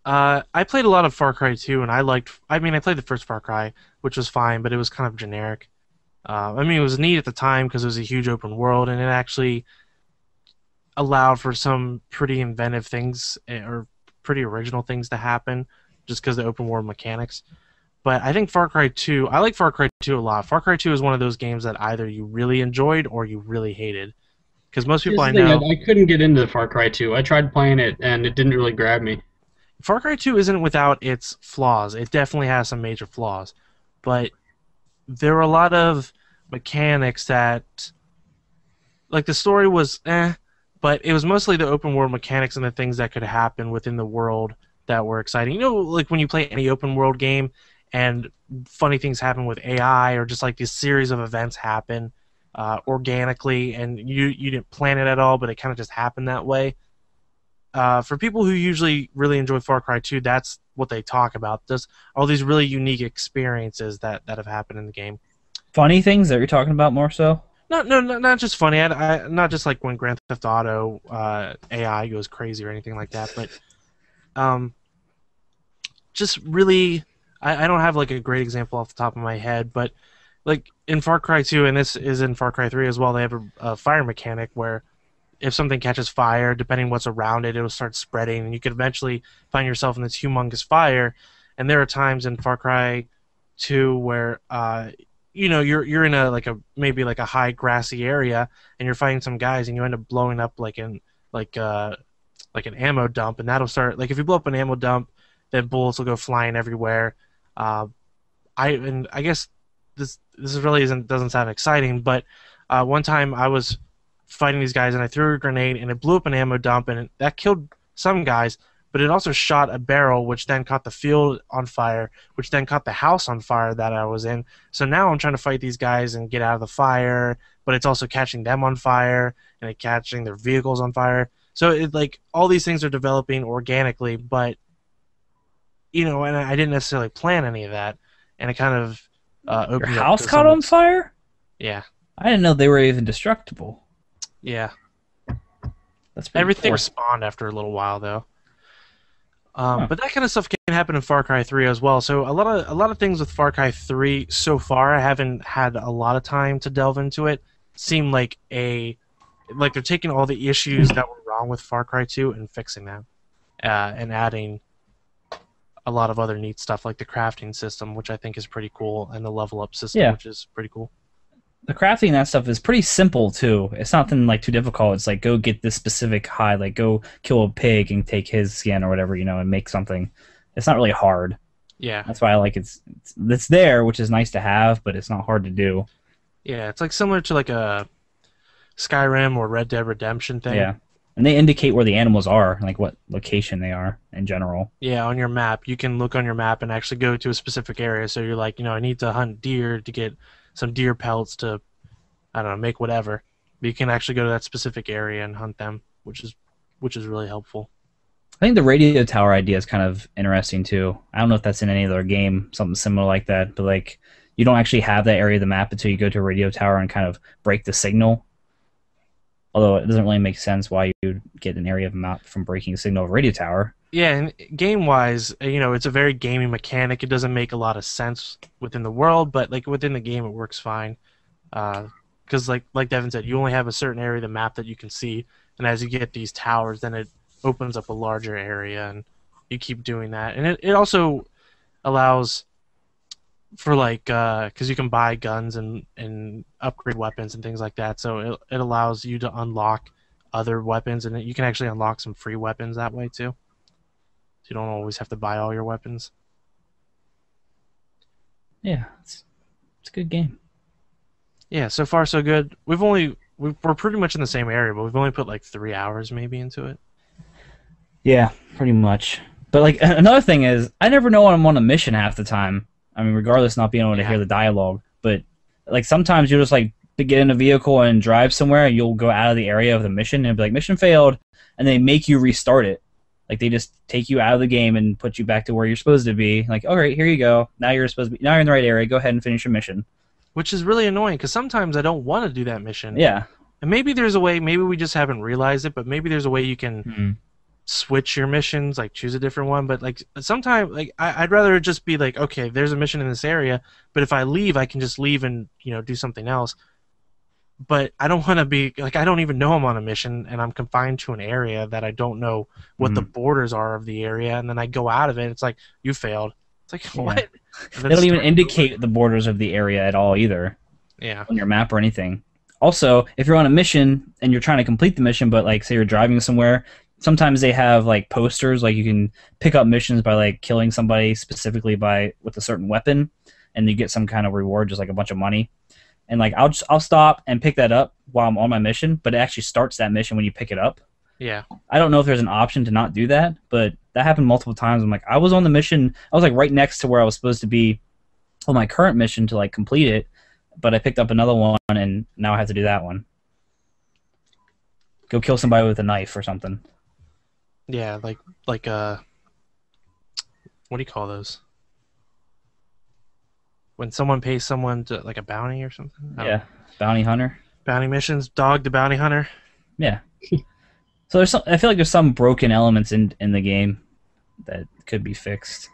I played a lot of Far Cry 2, and I played the first Far Cry, which was fine, but it was kind of generic. It was neat at the time because it was a huge open world, and it actually allowed for some pretty inventive things or pretty original things to happen just because of the open world mechanics. But I think Far Cry 2, I like Far Cry 2 a lot. Far Cry 2 is one of those games that either you really enjoyed or you really hated. Because most people I know... I couldn't get into Far Cry 2. I tried playing it, and it didn't really grab me. Far Cry 2 isn't without its flaws. It definitely has some major flaws. but there were a lot of mechanics that, like, the story was but it was mostly the open world mechanics and the things that could happen within the world that were exciting. You know, like when you play any open world game and funny things happen with AI, or just like this series of events happen organically, and you didn't plan it at all, but it kind of just happened that way. For people who usually really enjoy Far Cry 2, that's what they talk about. There's all these really unique experiences that have happened in the game. Funny things that you're talking about more so? Not just funny. Not just like when Grand Theft Auto AI goes crazy or anything like that, but just really, I don't have like a great example off the top of my head, but like in Far Cry 2, and this is in Far Cry 3 as well, they have a fire mechanic where if something catches fire, depending what's around it, it'll start spreading, and you could eventually find yourself in this humongous fire. And there are times in Far Cry 2 where you're in maybe a high grassy area, and you're fighting some guys, and you end up blowing up like an ammo dump, and that'll start, like, if you blow up an ammo dump, then bullets will go flying everywhere. I guess this really doesn't sound exciting, but one time I was fighting these guys, and I threw a grenade, and it blew up an ammo dump, and that killed some guys, but it also shot a barrel, which then caught the field on fire, which then caught the house on fire that I was in. So now I'm trying to fight these guys and get out of the fire, but it's also catching them on fire, and it's catching their vehicles on fire. So it, like, all these things are developing organically, but and I didn't necessarily plan any of that, and it kind of opened Your up house to caught on fire? Yeah. I didn't know they were even destructible. Yeah. That's pretty Everything cool. respawned after a little while, though. But that kind of stuff can happen in Far Cry 3 as well. So a lot of things with Far Cry 3 so far, I haven't had a lot of time to delve into it. Seem like they're taking all the issues that were wrong with Far Cry 2 and fixing them, and adding a lot of other neat stuff like the crafting system, which I think is pretty cool, and the level up system, which is pretty cool. The crafting and that stuff is pretty simple too. It's nothing like too difficult. It's like go get this specific hide, like go kill a pig and take his skin or whatever, and make something. It's not really hard. Yeah. That's why I like it's there, which is nice to have, but it's not hard to do. Yeah, it's like similar to like a Skyrim or Red Dead Redemption thing. Yeah. And they indicate where the animals are, like what location they are in general. Yeah, on your map. You can look on your map and actually go to a specific area. So you're like, I need to hunt deer to get some deer pelts to, I don't know, make whatever. But you can actually go to that specific area and hunt them, which is really helpful. I think the radio tower idea is kind of interesting too. I don't know if that's in any other game, something similar like that, but like you don't actually have that area of the map until you go to a radio tower and kind of break the signal. Although it doesn't really make sense why you'd get an area of the map from breaking a signal of a radio tower. Yeah, and game-wise, it's a very gamey mechanic. It doesn't make a lot of sense within the world, but like within the game, it works fine. Because like Devin said, you only have a certain area of the map that you can see, and as you get these towers, then it opens up a larger area, and you keep doing that. And it also allows for because you can buy guns and upgrade weapons and things like that. So it allows you to unlock other weapons, and you can actually unlock some free weapons that way too. You don't always have to buy all your weapons. Yeah, it's a good game. Yeah, so far so good. We're pretty much in the same area, but we've only put like 3 hours maybe into it. Yeah, pretty much. But like another thing is, I never know when I'm on a mission half the time. I mean, regardless not being able to hear the dialogue, but like sometimes you'll just like get in a vehicle and drive somewhere, and you'll go out of the area of the mission and be like, mission failed, and they make you restart it. Like they just take you out of the game and put you back to where you're supposed to be. Like, all right, here you go. Now you're in the right area. Go ahead and finish your mission. Which is really annoying because sometimes I don't want to do that mission. Yeah. And maybe there's a way. Maybe we just haven't realized it. But maybe there's a way you can switch your missions, like choose a different one. But like sometimes, like I'd rather it just be like, okay, there's a mission in this area, but if I leave, I can just leave and do something else. But I don't want to be like, I don't even know I'm on a mission and I'm confined to an area that I don't know what the borders are of the area, and then I go out of it. It's like, you failed. It's like, what? They don't even indicate the borders of the area at all either. Yeah. On your map or anything. Also, if you're on a mission and you're trying to complete the mission, but like say you're driving somewhere, sometimes they have like posters, like you can pick up missions by like killing somebody specifically with a certain weapon. and you get some kind of reward, just like a bunch of money. And like I'll stop and pick that up while I'm on my mission, but it actually starts that mission when you pick it up. Yeah. I don't know if there's an option to not do that, but that happened multiple times. I'm like, I was on the mission, I was like right next to where I was supposed to be on my current mission to like complete it, but I picked up another one and now I have to do that one. Go kill somebody with a knife or something. Yeah, like what do you call those? When someone pays someone to like a bounty or something? Yeah, bounty hunter. Bounty missions, Dog the Bounty Hunter. Yeah. So there's I feel like there's some broken elements in the game that could be fixed,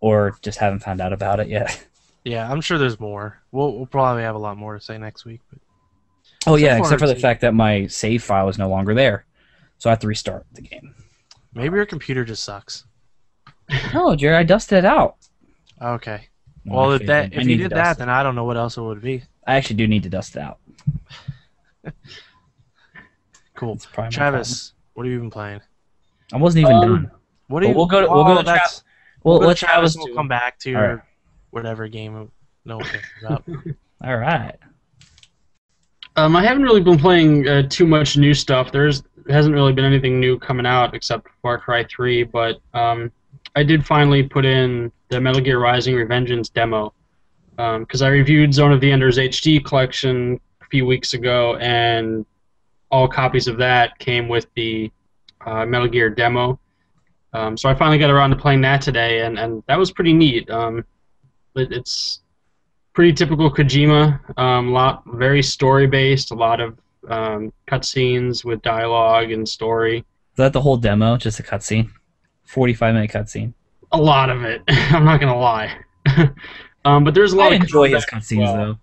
or just haven't found out about it yet. Yeah, I'm sure there's more. We'll probably have a lot more to say next week. But oh yeah, except for the fact that my save file is no longer there, so I have to restart the game. Maybe your computer just sucks. No, Jerry, I dusted it out. Okay. No, Well, actually, if you did that, then I don't know what else it would be. I actually do need to dust it out. Cool. It's probably my Travis, what have you been playing? problem. I wasn't even done. What do you? We'll go to that's. We'll We'll let Travis. Travis We'll do. come back to All your right. whatever game no one cares about. All right. I haven't really been playing too much new stuff. Hasn't really been anything new coming out except Far Cry 3, but I did finally put in the Metal Gear Rising: Revengeance demo because I reviewed Zone of the Enders HD collection a few weeks ago, and all copies of that came with the Metal Gear demo. So I finally got around to playing that today, and that was pretty neat. It's pretty typical Kojima, very story-based, a lot of cutscenes with dialogue and story. Is that the whole demo? Just a cutscene? 45-minute cutscene. A lot of it. I'm not gonna lie. But there's a lot I of enjoy his combat as cutscenes well. though.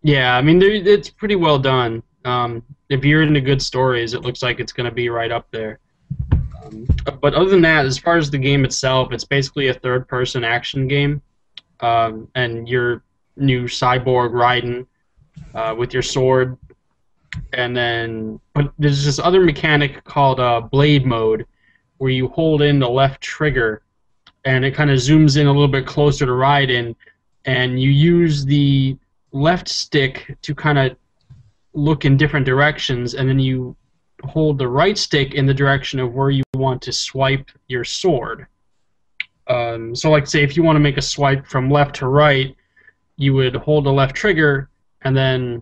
Yeah, I mean it's pretty well done. If you're into good stories, it looks like it's gonna be right up there. But other than that, as far as the game itself, it's basically a third-person action game, and you're new cyborg Raiden with your sword, and then but there's this other mechanic called blade mode, where you hold in the left trigger, and it kind of zooms in a little bit closer to Raiden, and you use the left stick to kind of look in different directions, and then you hold the right stick in the direction of where you want to swipe your sword. So like say if you want to make a swipe from left to right, you would hold the left trigger and then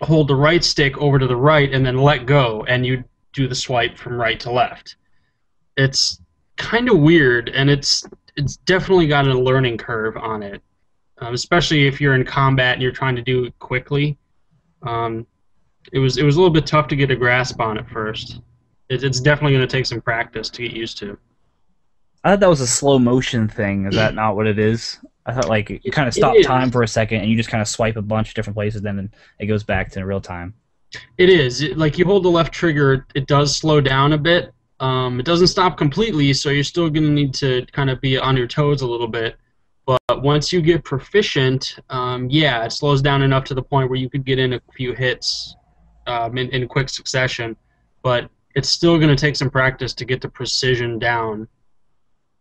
hold the right stick over to the right and then let go, and you do the swipe from right to left. It's kind of weird, and it's definitely got a learning curve on it, especially if you're in combat and you're trying to do it quickly. It was a little bit tough to get a grasp on at first. It's definitely going to take some practice to get used to. I thought that was a slow motion thing. Is that not what it is? I thought like you kind of stop is. time for a second and you just kind of swipe a bunch of different places, then it goes back to real time. It is. Like you hold the left trigger, it does slow down a bit. It doesn't stop completely, so you're still going to need to kind of be on your toes a little bit. But once you get proficient, yeah, it slows down enough to the point where you could get in a few hits in quick succession. But it's still going to take some practice to get the precision down,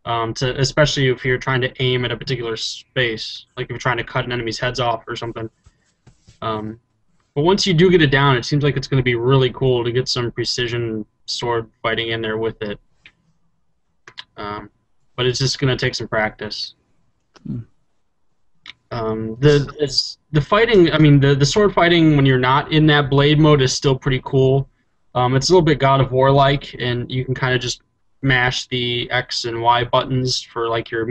especially if you're trying to aim at a particular space, like if you're trying to cut an enemy's heads off or something. But once you do get it down, it seems like it's going to be really cool to get some precision sword fighting in there with it. But it's just going to take some practice. The fighting, I mean, the sword fighting when you're not in that blade mode is still pretty cool. It's a little bit God of War-like, and you can kind of just mash the X and Y buttons for like your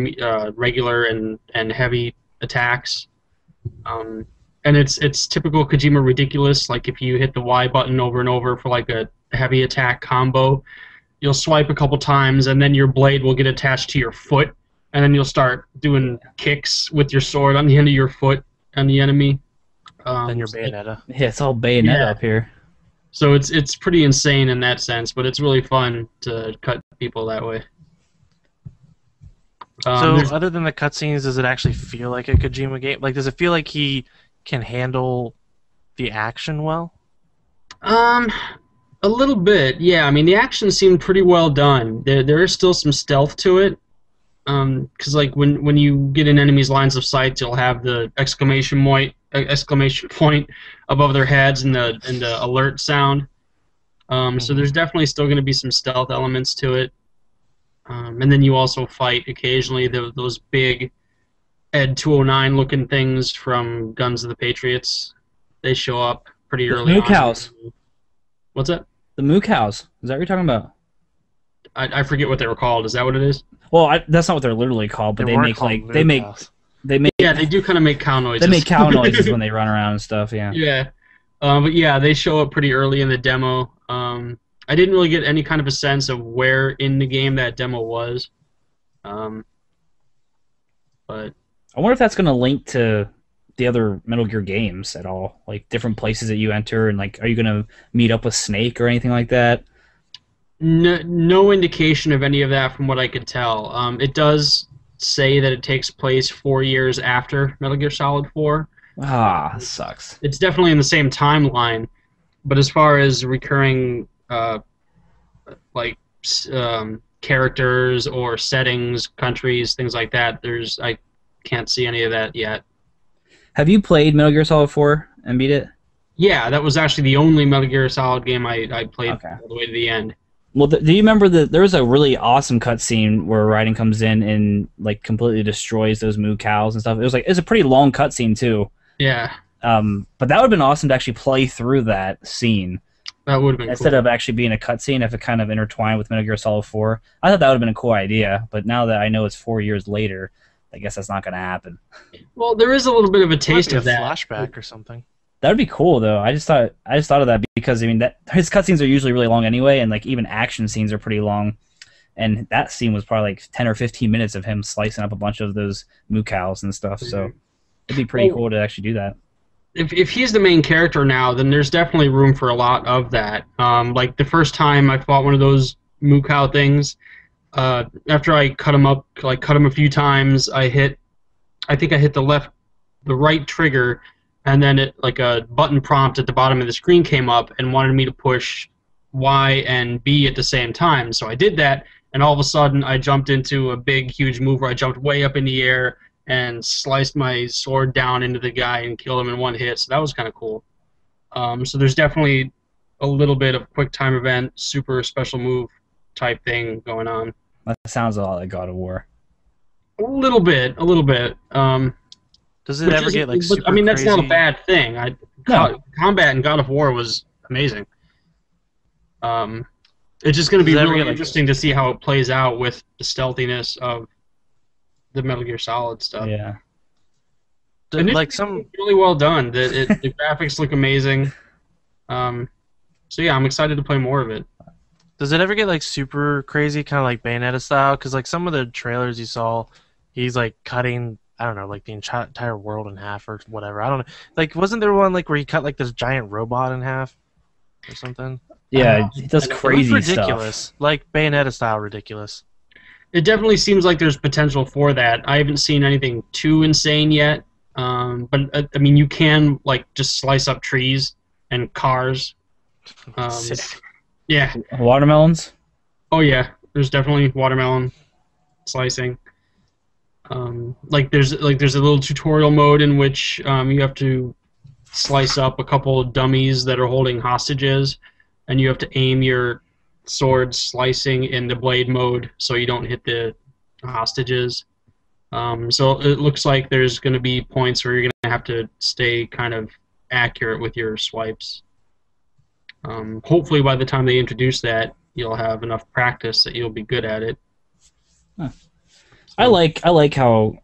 regular and heavy attacks. And it's typical Kojima ridiculous. Like if you hit the Y button over and over for like a heavy attack combo, you'll swipe a couple times, and then your blade will get attached to your foot, and then you'll start doing kicks with your sword on the end of your foot on the enemy. Then your Bayonetta. Yeah, it's all bayonet up here. So it's pretty insane in that sense, but it's really fun to cut people that way. So other than the cutscenes, does it actually feel like a Kojima game? Like, does it feel like he can handle the action well? A little bit, yeah. I mean, the action seemed pretty well done. There is still some stealth to it, Because like when you get in enemies' lines of sight, you'll have the exclamation point above their heads and the alert sound. So there's definitely still going to be some stealth elements to it. And then you also fight occasionally those big Ed 209 looking things from Guns of the Patriots. They show up pretty early. Moo cows. What's that? The moo cows. Is that what you're talking about? I forget what they were called. Is that what it is? Well, that's not what they're literally called, but they make like they make Yeah, they do kind of make cow noises. They make cow noises when they run around and stuff. Yeah. Yeah, but yeah, they show up pretty early in the demo. I didn't really get any kind of a sense of where in the game that demo was. But I wonder if that's going to link to the other Metal Gear games at all, like different places that you enter, and like, are you going to meet up with Snake or anything like that? No indication of any of that from what I could tell. It does say that it takes place 4 years after Metal Gear Solid 4. Ah, sucks. It's definitely in the same timeline, but as far as recurring characters or settings, countries, things like that, I can't see any of that yet. Have you played Metal Gear Solid 4 and beat it? Yeah, that was actually the only Metal Gear Solid game I played all the way to the end. Well, do you remember there was a really awesome cutscene where Raiden comes in and like completely destroys those moo cows and stuff? It was a pretty long cutscene too. Yeah. But that would have been awesome to actually play through that scene. That would have been instead of actually being a cutscene, if it kind of intertwined with Metal Gear Solid 4. I thought that would have been a cool idea, but now that I know it's 4 years later, I guess that's not going to happen. Well, there is a little bit of a taste of that flashback or something. That would be cool, though. I just thought of that because I mean his cutscenes are usually really long anyway, and like even action scenes are pretty long. And that scene was probably like 10 or 15 minutes of him slicing up a bunch of those moo cows and stuff. So it'd be pretty cool to actually do that. If he's the main character now, then there's definitely room for a lot of that. Like the first time I fought one of those moo cow things, after I cut him up, cut him a few times, I think I hit the right trigger, and then a button prompt at the bottom of the screen came up and wanted me to push Y and B at the same time. So I did that, and all of a sudden I jumped into a big, huge move where I jumped way up in the air and sliced my sword down into the guy and killed him in one hit. So that was kind of cool. So there's definitely a little bit of quick time event, super special move type thing going on. That sounds a lot like God of War. A little bit. Does it ever get like super I mean, that's crazy? not a bad thing. Combat in God of War was amazing. It's just going to be really interesting to see how it plays out with the stealthiness of the Metal Gear Solid stuff. Yeah. And it's really well done. The graphics look amazing. So yeah, I'm excited to play more of it. Does it ever get like super crazy, kind of like Bayonetta style? Because like some of the trailers you saw, he's like cutting, I don't know, like the entire world in half or whatever. I don't know. Like, wasn't there one like where he cut like this giant robot in half or something? Yeah, he does crazy ridiculous stuff. Like Bayonetta style ridiculous. It definitely seems like there's potential for that. I haven't seen anything too insane yet, but I mean, you can like just slice up trees and cars. Yeah. Watermelons? Oh yeah, there's definitely watermelon slicing. There's a little tutorial mode in which you have to slice up a couple of dummies that are holding hostages, and you have to aim your sword slicing in the blade mode so you don't hit the hostages. So it looks like there's going to be points where you're going to have to stay kind of accurate with your swipes. Hopefully by the time they introduce that, you'll have enough practice that you'll be good at it. Huh. I like how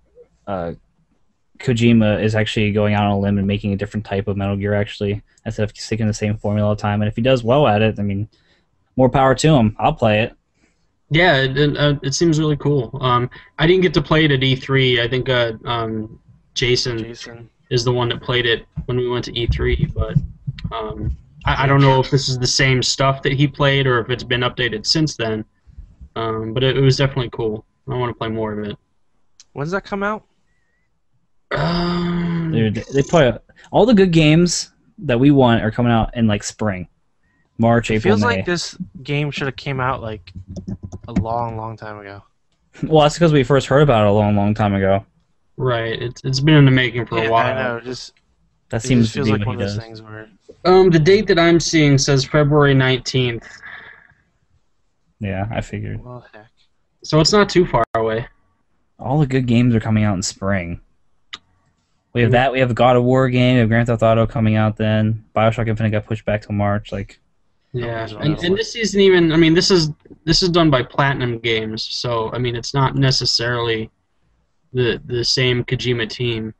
Kojima is actually going out on a limb and making a different type of Metal Gear actually, instead of sticking the same formula all the time. And if he does well at it, I mean, more power to him. I'll play it. Yeah, it seems really cool. I didn't get to play it at E3. I think Jason is the one that played it when we went to E3, but I don't know if this is the same stuff that he played or if it's been updated since then. But it was definitely cool. I want to play more of it. When's that come out? Dude, they play all the good games that we want are coming out in like spring, March, April, May. It feels May. like this game should have came out like a long time ago. Well, that's because we first heard about it a long, long time ago. Right. It's been in the making for a Yeah, while. I know. That It seems just to feels be like what one he of those does. things where The date that I'm seeing says February 19th, Yeah, I figured. well, heck. so it's not too far away. All the good games are coming out in spring. We have that. We have a God of War game. We have Grand Theft Auto coming out then. Bioshock Infinite got pushed back till March. Like, Yeah, Here's what I and want. this isn't even. I mean, this is done by Platinum Games, so I mean, it's not necessarily the same Kojima team.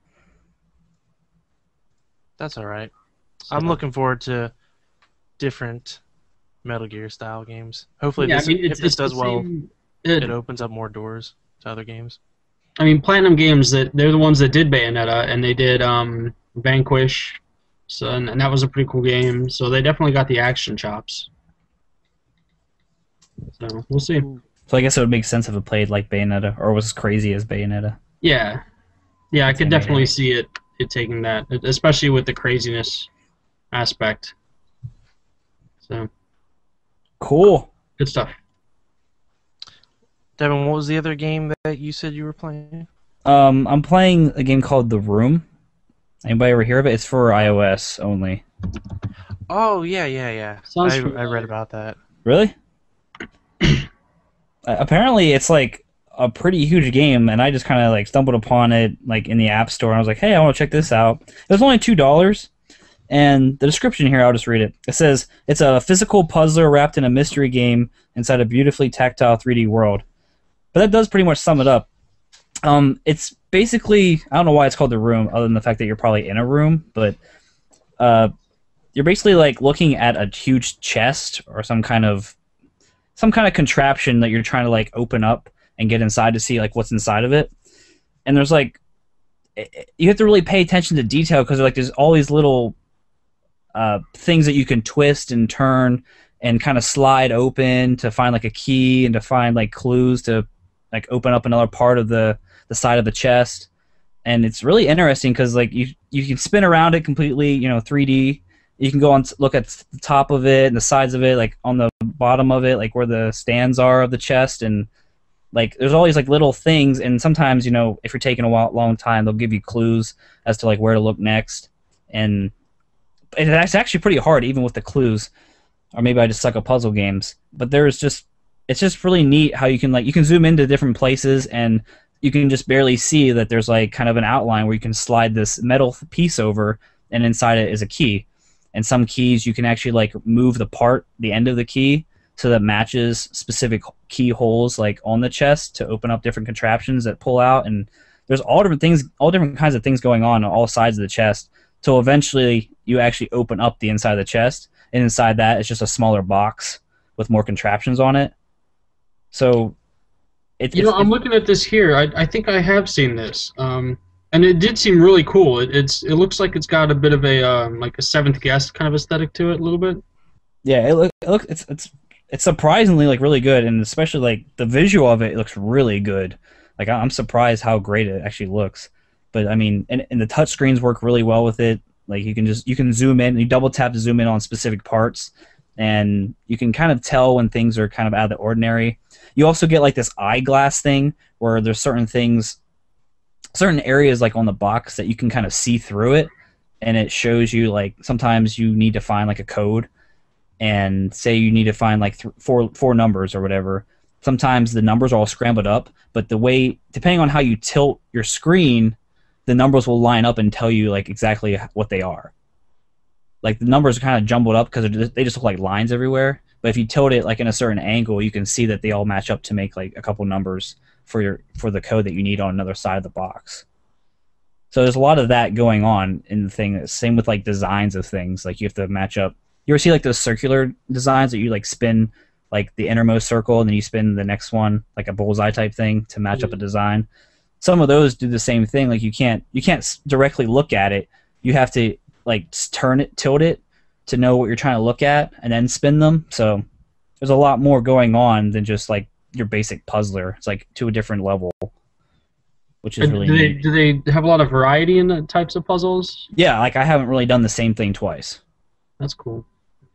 That's all right. So, I'm looking forward to different Metal Gear style games. Hopefully, yeah, this, I mean, if this it's the does well, same- it opens up more doors to other games. I mean, Platinum Games, they're the ones that did Bayonetta, and they did Vanquish, so and that was a pretty cool game. So they definitely got the action chops. So we'll see. so I guess it would make sense if it played like Bayonetta or was as crazy as Bayonetta. Yeah, I That's could amazing. definitely see it taking that, especially with the craziness aspect. So Cool. good stuff. Devin, what was the other game that you said you were playing? I'm playing a game called The Room. Anybody ever hear of it? It's for iOS only. Oh yeah. Sounds I familiar. read about that. Really? Apparently, it's like a pretty huge game, and I just kind of like stumbled upon it like in the App Store, and I was like, "Hey, I want to check this out." It was only $2, and the description here, I'll just read it. It says it's a physical puzzler wrapped in a mystery game inside a beautifully tactile 3D world. But that does pretty much sum it up. It's basically, I don't know why it's called The Room, other than the fact that you're probably in a room, but you're basically like looking at a huge chest or some kind of contraption that you're trying to like open up and get inside to see like what's inside of it. And there's like, you have to really pay attention to detail because like there's all these little things that you can twist and turn and kind of slide open to find like a key and to find like clues to like open up another part of the side of the chest. And it's really interesting because like you can spin around it completely, 3D. You can go on look at the top of it and the sides of it, like on the bottom of it, like where the stands are of the chest, and like there's all these like little things. And sometimes if you're taking a long time, they'll give you clues as to like where to look next. And it's actually pretty hard even with the clues, or maybe I just suck at puzzle games. But it's just really neat how you can zoom into different places and you can just barely see that there's like kind of an outline where you can slide this metal piece over, and inside it is a key. And some keys you can actually like move the end of the key so that matches specific keyholes like on the chest to open up different contraptions that pull out. And there's all different kinds of things going on all sides of the chest. So eventually you actually open up the inside of the chest, and inside that is just a smaller box with more contraptions on it. So I'm looking at this here. I think I have seen this. And it did seem really cool. It looks like it's got a bit of a like a Seventh Guest kind of aesthetic to it, a little bit. Yeah, it's surprisingly like really good, and especially like the visual of it looks really good. Like I'm surprised how great it actually looks. But I mean, and the touch screens work really well with it. Like you can zoom in, you double tap to zoom in on specific parts, and you can kind of tell when things are kind of out of the ordinary. You also get like this eyeglass thing where there's certain areas like on the box that you can kind of see through it, and it shows you like sometimes you need to find like a code, and say you need to find like four numbers or whatever. Sometimes the numbers are all scrambled up, but depending on how you tilt your screen, the numbers will line up and tell you like exactly what they are. Like the numbers are kind of jumbled up because they just look like lines everywhere. But if you tilt it like in a certain angle, you can see that they all match up to make like a couple numbers for the code that you need on another side of the box. So there's a lot of that going on in the thing. Same with like designs of things. Like you have to match up. You ever see like those circular designs that you like spin like the innermost circle and then you spin the next one like a bullseye type thing to match up a design? Some of those do the same thing. Like you can't directly look at it. You have to like tilt it to know what you're trying to look at and then spin them. So there's a lot more going on than just like your basic puzzler. It's like to a different level, which is really neat. Do they have a lot of variety in the types of puzzles? Yeah, like I haven't really done the same thing twice. That's cool.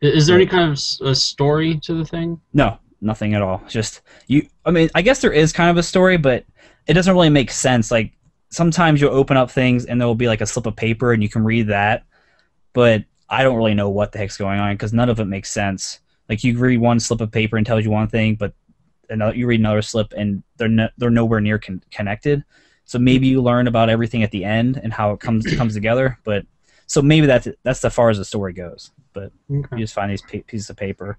Is there any kind of a story to the thing? No, Nothing at all. Just you. I mean, I guess there is kind of a story, but it doesn't really make sense. Like sometimes you'll open up things and there will be like a slip of paper and you can read that, but I don't really know what the heck's going on because none of it makes sense. Like you read one slip of paper and tells you one thing, but you read another slip and they're nowhere near connected. So maybe you learn about everything at the end and how it comes together. But so maybe that's as far as the story goes. But you just find these pieces of paper.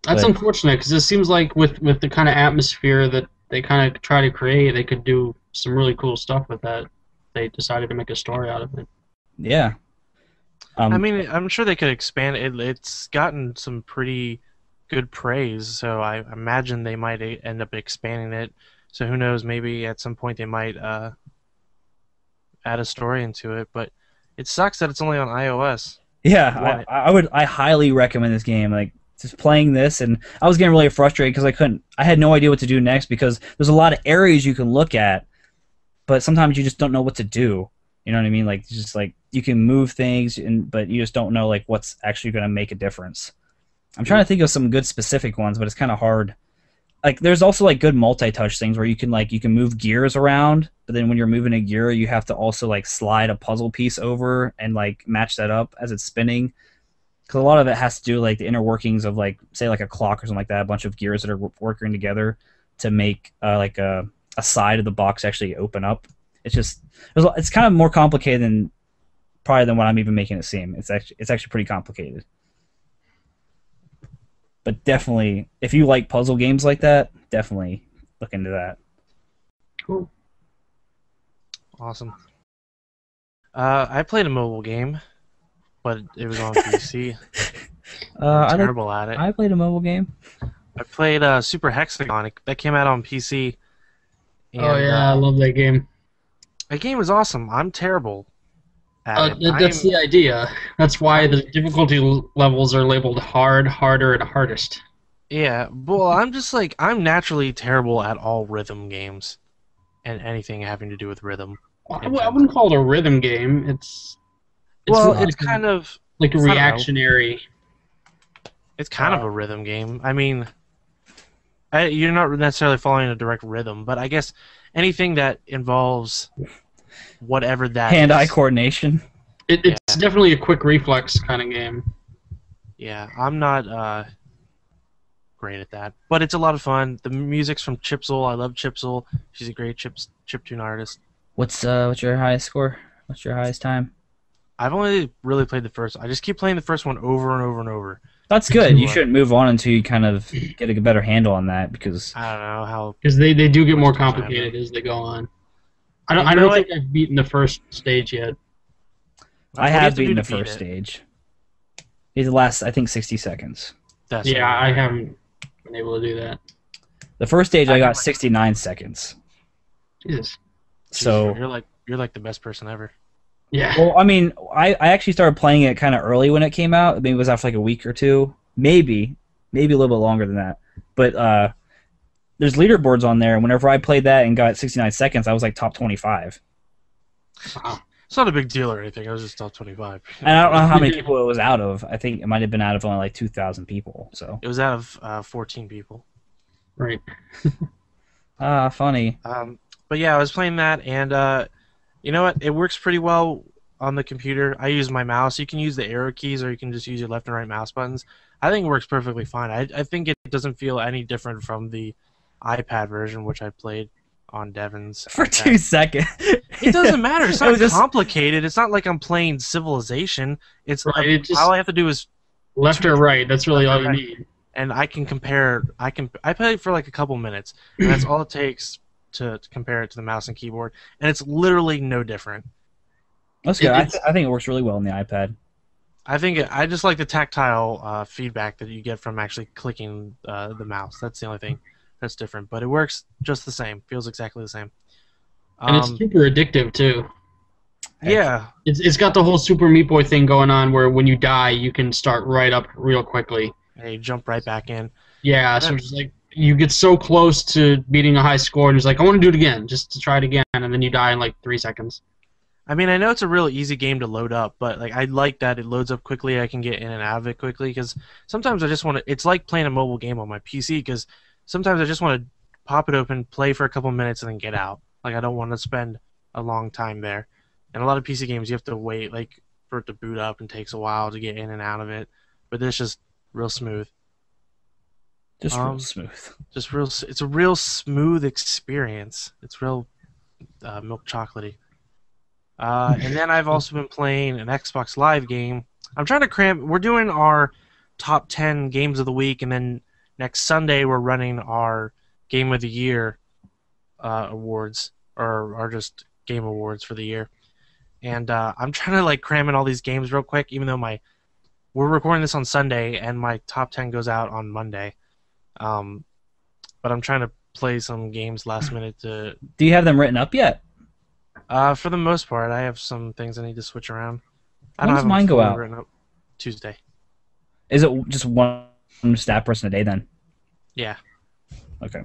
That's unfortunate because it seems like with the kind of atmosphere that they kind of try to create, they could do some really cool stuff with that. They decided to make a story out of it. Yeah. I mean, I'm sure they could expand it. It's gotten some pretty good praise, so I imagine they might end up expanding it. So who knows? Maybe at some point they might add a story into it. But it sucks that it's only on iOS. Yeah, I highly recommend this game. Like just playing this, and I was getting really frustrated because I had no idea what to do next because there's a lot of areas you can look at, but sometimes you just don't know what to do. You know what I mean? Like just like you can move things, but you just don't know like what's actually going to make a difference. I'm trying to think of some good specific ones, but it's kind of hard. Like there's also like good multi-touch things where you can move gears around, but then when you're moving a gear, you have to also like slide a puzzle piece over and like match that up as it's spinning. Because a lot of it has to do like the inner workings of like say like a clock or something like that, a bunch of gears that are working together to make like a side of the box actually open up. It's kind of more complicated than what I'm even making it seem. It's actually pretty complicated. But definitely, if you like puzzle games like that, definitely look into that. Cool. Awesome. I played a mobile game, but it was on PC. I'm terrible at it. I played a mobile game. I played Super Hexagon. That came out on PC. And, I love that game. That game was awesome. I'm terrible at it. That's the idea. That's why the difficulty levels are labeled hard, harder, and hardest. Yeah, well, I'm naturally terrible at all rhythm games and anything having to do with rhythm. I wouldn't call it a rhythm game. It's kind of like a reactionary. It's kind of a rhythm game. I mean, you're not necessarily following a direct rhythm, but I guess anything that involves whatever that hand-eye coordination. It's definitely a quick reflex kind of game. Yeah, I'm not great at that, but it's a lot of fun. The music's from Chipzel. I love Chipzel. She's a great chiptune artist. What's your highest score? What's your highest time? I've only really played the first. I just keep playing the first one over and over and over. That's good. You shouldn't move on until you kind of get a better handle on that because I don't know how. Because they do get more complicated as they go on. I don't think I've beaten the first stage yet. I have beaten the first stage. It's the last, I think, 60 seconds. I haven't been able to do that. The first stage I got 69 seconds. Jesus. So you're like the best person ever. Yeah. Well, I mean, I actually started playing it kind of early when it came out. Maybe it was after like a week or two. Maybe a little bit longer than that. But there's leaderboards on there, and whenever I played that and got 69 seconds, I was like top 25. Wow. It's not a big deal or anything. I was just top 25. And I don't know how many people it was out of. I think it might have been out of only like 2,000 people. So it was out of 14 people. Right. Funny. But yeah, I was playing that, and you know what? It works pretty well on the computer. I use my mouse. You can use the arrow keys, or you can just use your left and right mouse buttons. I think it works perfectly fine. I think it doesn't feel any different from the iPad version, which I played on Devin's for iPad. 2 seconds. It doesn't matter. It's not complicated. It's not like I'm playing Civilization. It's right, all I have to do is left or right. That's really all you need. And I can compare. I play it for like a couple minutes, and that's all it takes to compare it to the mouse and keyboard, and it's literally no different. That's good. I think it works really well on the iPad. I just like the tactile feedback that you get from actually clicking the mouse. That's the only thing that's different, but it works just the same. Feels exactly the same. And it's super addictive too. Yeah. It's got the whole Super Meat Boy thing going on, where when you die, you can start right up real quickly. And you jump right back in. Yeah, so it's like you get so close to beating a high score, and it's like, I want to do it again, just to try it again, and then you die in like 3 seconds. I mean, I know it's a real easy game to load up, but like I like that it loads up quickly. I can get in and out of it quickly because sometimes I just want to. It's like playing a mobile game on my PC because sometimes I just want to pop it open, play for a couple minutes, and then get out. Like I don't want to spend a long time there. And a lot of PC games you have to wait like for it to boot up and takes a while to get in and out of it. But this just real smooth. Just real smooth. Just real. It's a real smooth experience. It's real milk chocolatey. And then I've also been playing an Xbox Live game. I'm trying to cram. We're doing our top 10 games of the week, and then next Sunday we're running our Game of the Year awards, or just game awards for the year. And I'm trying to like cram in all these games real quick, even though we're recording this on Sunday and my top 10 goes out on Monday. But I'm trying to play some games last minute to. Do you have them written up yet? For the most part, I have some things I need to switch around. I When don't does have mine go fully out? written up. Tuesday. Is it just one stat person a day then? Yeah. Okay.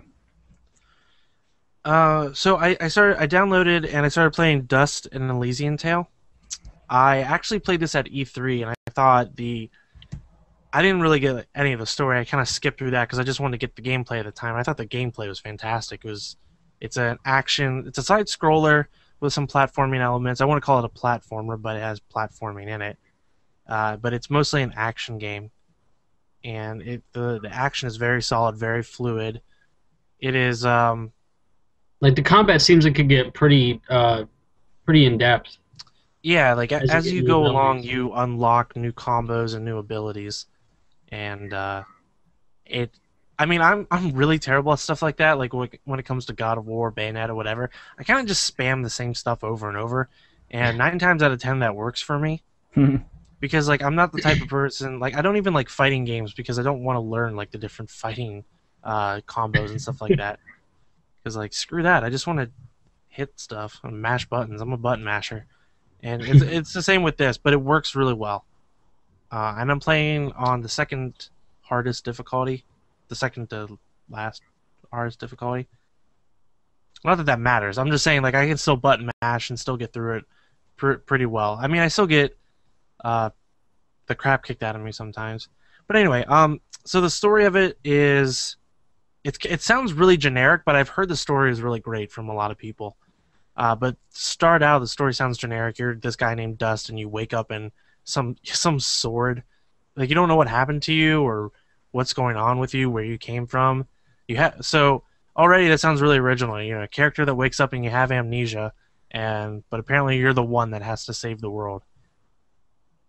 So I downloaded and I started playing Dust and Elysian Tale. I actually played this at E3 and I thought I didn't really get any of the story. I kind of skipped through that because I just wanted to get the gameplay at the time. I thought the gameplay was fantastic. It's a side scroller with some platforming elements. I want to call it a platformer, but it has platforming in it. But it's mostly an action game, and the action is very solid, very fluid. It is Like the combat seems like it could get pretty in depth. yeah, like as you go along, abilities. you unlock new combos and new abilities, and I mean, I'm really terrible at stuff like that. Like when it comes to God of War, Bayonetta, whatever, I kind of just spam the same stuff over and over, and 9 times out of 10 that works for me. Because like I'm not the type of person, like I don't even like fighting games because I don't want to learn like the different fighting combos and stuff like that. Because like screw that, I just want to hit stuff and mash buttons. I'm a button masher, and it's the same with this, but it works really well. And I'm playing on the second hardest difficulty, the second to last hardest difficulty. Not that that matters. I'm just saying like I can still button mash and still get through it pretty well. I mean, I still get the crap kicked out of me sometimes. But anyway, so the story of it is, it sounds really generic, but I've heard the story is really great from a lot of people. But start out, the story sounds generic. You're this guy named Dust, and you wake up in some sword. Like you don't know what happened to you or what's going on with you, where you came from. So already that sounds really original. You're a character that wakes up and you have amnesia, but apparently you're the one that has to save the world.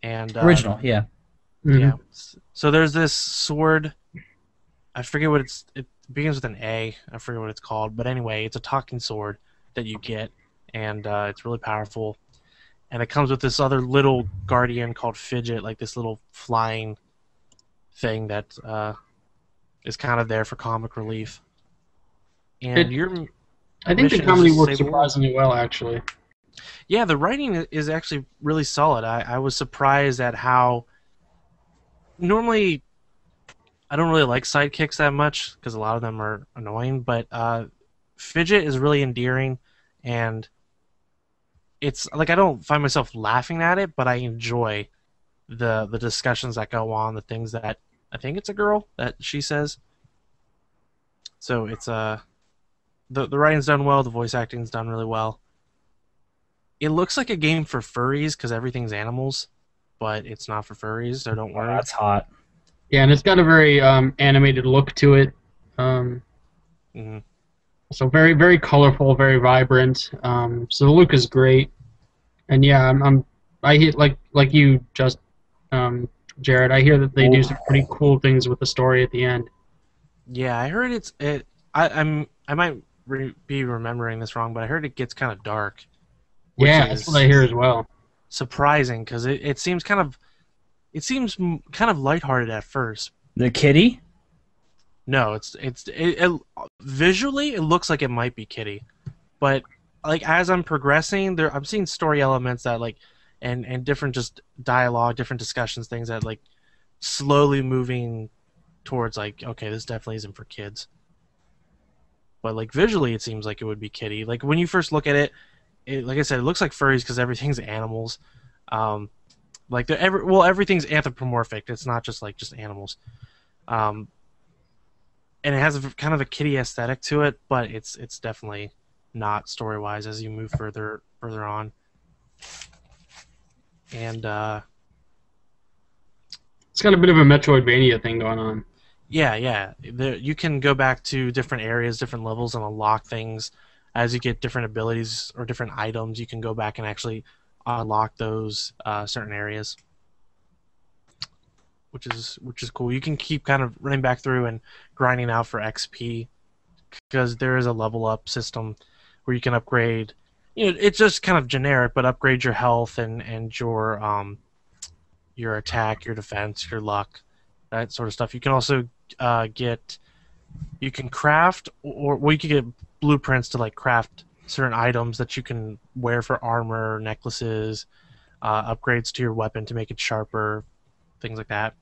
And Original, yeah. yeah. So there's this sword. I forget what it begins with an A. I forget what it's called, but anyway, it's a talking sword that you get, and it's really powerful. And it comes with this other little guardian called Fidget, like this little flying thing that is kind of there for comic relief. And I think the mission is comedy just to works save the world. surprisingly well, actually. Yeah, the writing is actually really solid. I was surprised at how normally I don't really like sidekicks that much because a lot of them are annoying, but Fidget is really endearing, and it's like I don't find myself laughing at it, but I enjoy the discussions that go on, the things that I think it's a girl that she says. So it's the writing's done well, the voice acting's done really well. It looks like a game for furries because everything's animals, but it's not for furries, so don't worry. That's hot. Yeah, and it's got a very animated look to it. Mhm. So very, very colorful, very vibrant. So the look is great. And yeah, I hear like you just Jared. I hear that they do some pretty cool things with the story at the end. Yeah, I heard I might be remembering this wrong, but I heard it gets kind of dark. Which Yeah, that's what I hear as well. surprising because it seems kind of lighthearted at first. The kitty? No, it visually it looks like it might be Kitty, but like as I'm progressing, I'm seeing story elements that like and different just dialogue, different discussions, things that like slowly moving towards like okay, this definitely isn't for kids. But like visually, it seems like it would be Kitty. Like when you first look at it, like I said, it looks like furries because everything's animals. Like everything's anthropomorphic. It's not just like just animals. And it has kind of a kiddie aesthetic to it, but it's definitely not story wise as you move further on. And it's got a bit of a Metroidvania thing going on. Yeah. You can go back to different areas, different levels, and unlock things as you get different abilities or different items. You can go back and actually unlock those certain areas, which is cool. You can keep kind of running back through and grinding out for XP because there is a level up system where you can upgrade. It's just kind of generic, but upgrade your health and your attack, your defense, your luck, that sort of stuff. You can also you can craft you can get blueprints to like craft certain items that you can wear for armor, necklaces, upgrades to your weapon to make it sharper, things like that.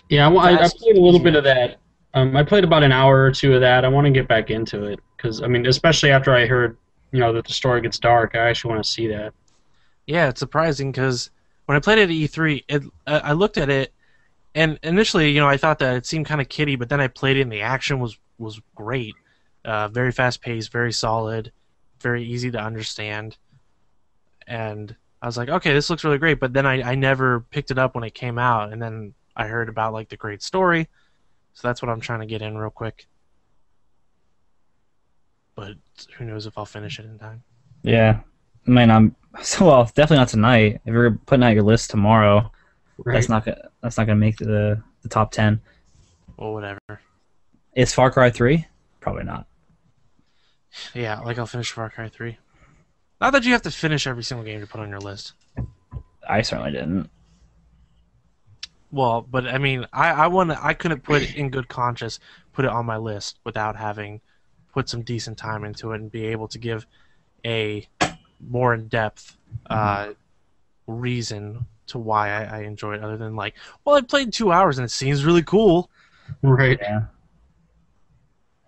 Yeah, I played a little bit of that. I played about an hour or two of that. I want to get back into it because especially after I heard that the story gets dark, I actually want to see that. Yeah, it's surprising because when I played it at E3, I looked at it, and initially, I thought that it seemed kind of kiddie, but then I played it, and the action was great, very fast paced, very solid, very easy to understand, and I was like, okay, this looks really great. But then I never picked it up when it came out, and then I heard about like the great story, so that's what I'm trying to get in real quick. But who knows if I'll finish it in time. Yeah. I mean, definitely not tonight. If you're putting out your list tomorrow, right. that's not gonna make the top 10. Well, whatever. Is Far Cry 3? Probably not. Yeah, like I'll finish Far Cry 3. Not that you have to finish every single game to put on your list. I certainly didn't. Well, but I mean, I couldn't put it in good conscience put it on my list without having put some decent time into it and be able to give a more in-depth reason to why I enjoy it, other than like, well, I played 2 hours and it seems really cool. Right.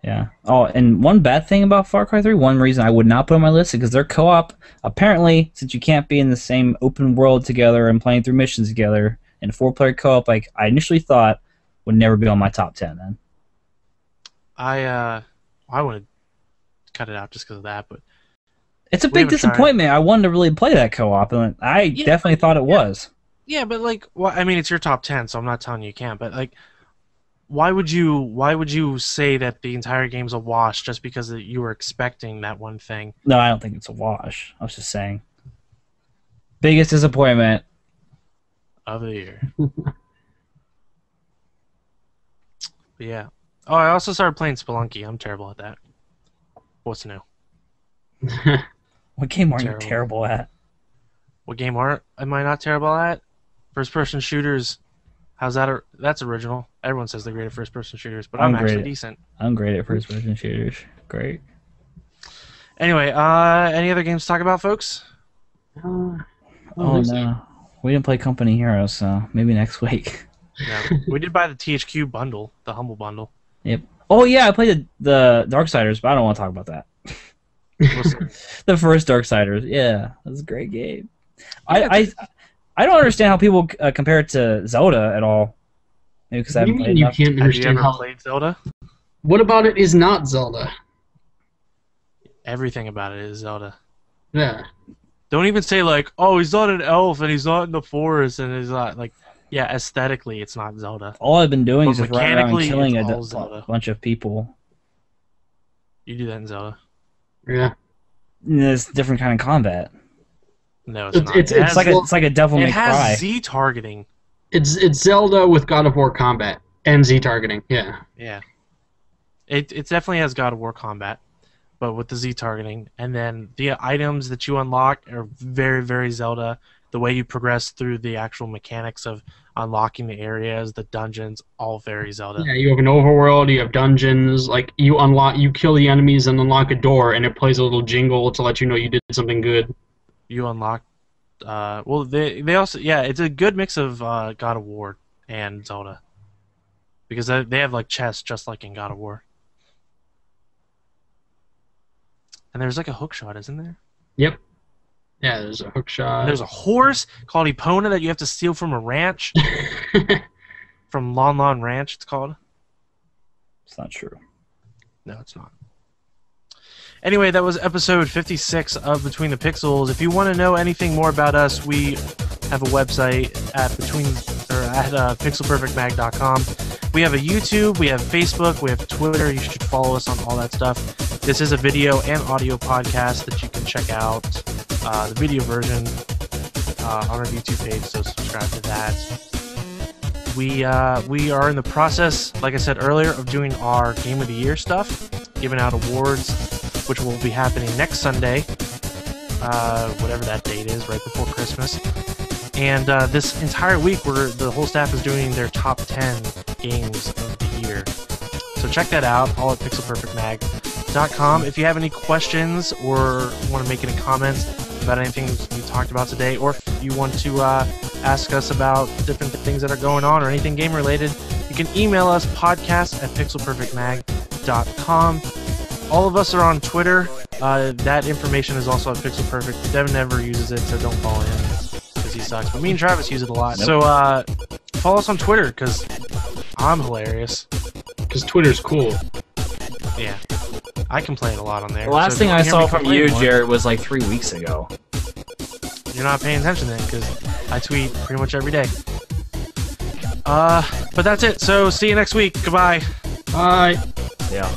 Yeah. Oh, and one bad thing about Far Cry 3, one reason I would not put on my list is because their co-op, apparently, since you can't be in the same open world together and playing through missions together, and 4-player co-op, like I initially thought, would never be on my top 10 then. I want to cut it out just because of that, but it's a big disappointment. I wanted to really play that co-op, and I definitely thought it was. Yeah, but like, well, I mean, it's your top 10, so I'm not telling you can't. But like, why would you say that the entire game's a wash just because you were expecting that one thing? No, I don't think it's a wash. I was just saying. Biggest disappointment of the year. Yeah. Oh, I also started playing Spelunky. I'm terrible at that. What's new? What game are you terrible at? What game am I not terrible at? First-person shooters. How's that? That's original. Everyone says they're great at first-person shooters, but I'm actually decent. I'm great at first-person shooters. Great. Anyway, any other games to talk about, folks? Oh, no. We didn't play Company Heroes, so maybe next week. No, we did buy the THQ bundle, the Humble bundle. Yep. Oh, yeah, I played the Darksiders, but I don't want to talk about that. The first Darksiders. Yeah, that was a great game. I don't understand how people compare it to Zelda at all. Maybe because I haven't played enough. Can't understand Have you ever played Zelda? What about it is not Zelda? Everything about it is Zelda. Yeah. Don't even say like, oh, he's not an elf and he's not in the forest and he's not like, yeah, aesthetically it's not Zelda. All I've been doing is just running around killing a bunch of people. You do that in Zelda. Yeah. It's different kind of combat. No, it's not. It's like a Devil May Cry. It has Z targeting. It's Zelda with God of War combat and Z targeting. Yeah. Yeah. It definitely has God of War combat, but with the Z targeting, and then the items that you unlock are very, very Zelda. The way you progress through the actual mechanics of unlocking the areas, the dungeons, all very Zelda. Yeah, you have an overworld, you have dungeons, like you kill the enemies and unlock a door, and it plays a little jingle to let you know you did something good. You unlock, well, they also, yeah, it's a good mix of God of War and Zelda, because they have like chests just like in God of War. And there's like a hook shot, isn't there? Yep. Yeah, there's a hook shot. There's a horse called Epona that you have to steal from a ranch. From Lon Lon Ranch, it's called. It's not true. No, it's not. Anyway, that was episode 56 of Between the Pixels. If you want to know anything more about us, we have a website at pixelperfectmag.com. We have a YouTube, we have Facebook, we have Twitter. You should follow us on all that stuff. This is a video and audio podcast that you can check out. The video version on our YouTube page, so subscribe to that. We are in the process, like I said earlier, of doing our Game of the Year stuff, giving out awards, which will be happening next Sunday, whatever that date is, right before Christmas. And this entire week, the whole staff is doing their top 10 games of the year. So check that out, all at pixelperfectmag.com. If you have any questions or want to make any comments about anything we talked about today, or if you want to ask us about different things that are going on or anything game related, you can email us podcast@pixelperfectmag.com. All of us are on Twitter. That information is also at pixelperfect. Devin never uses it, so don't follow him because he sucks. But me and Travis use it a lot. Nope. So follow us on Twitter because I'm hilarious. Because Twitter's cool. Yeah. I complain a lot on there. The last thing I saw from you, Jared, was like 3 weeks ago. You're not paying attention then, because I tweet pretty much every day. But that's it. So see you next week. Goodbye. Bye. Yeah.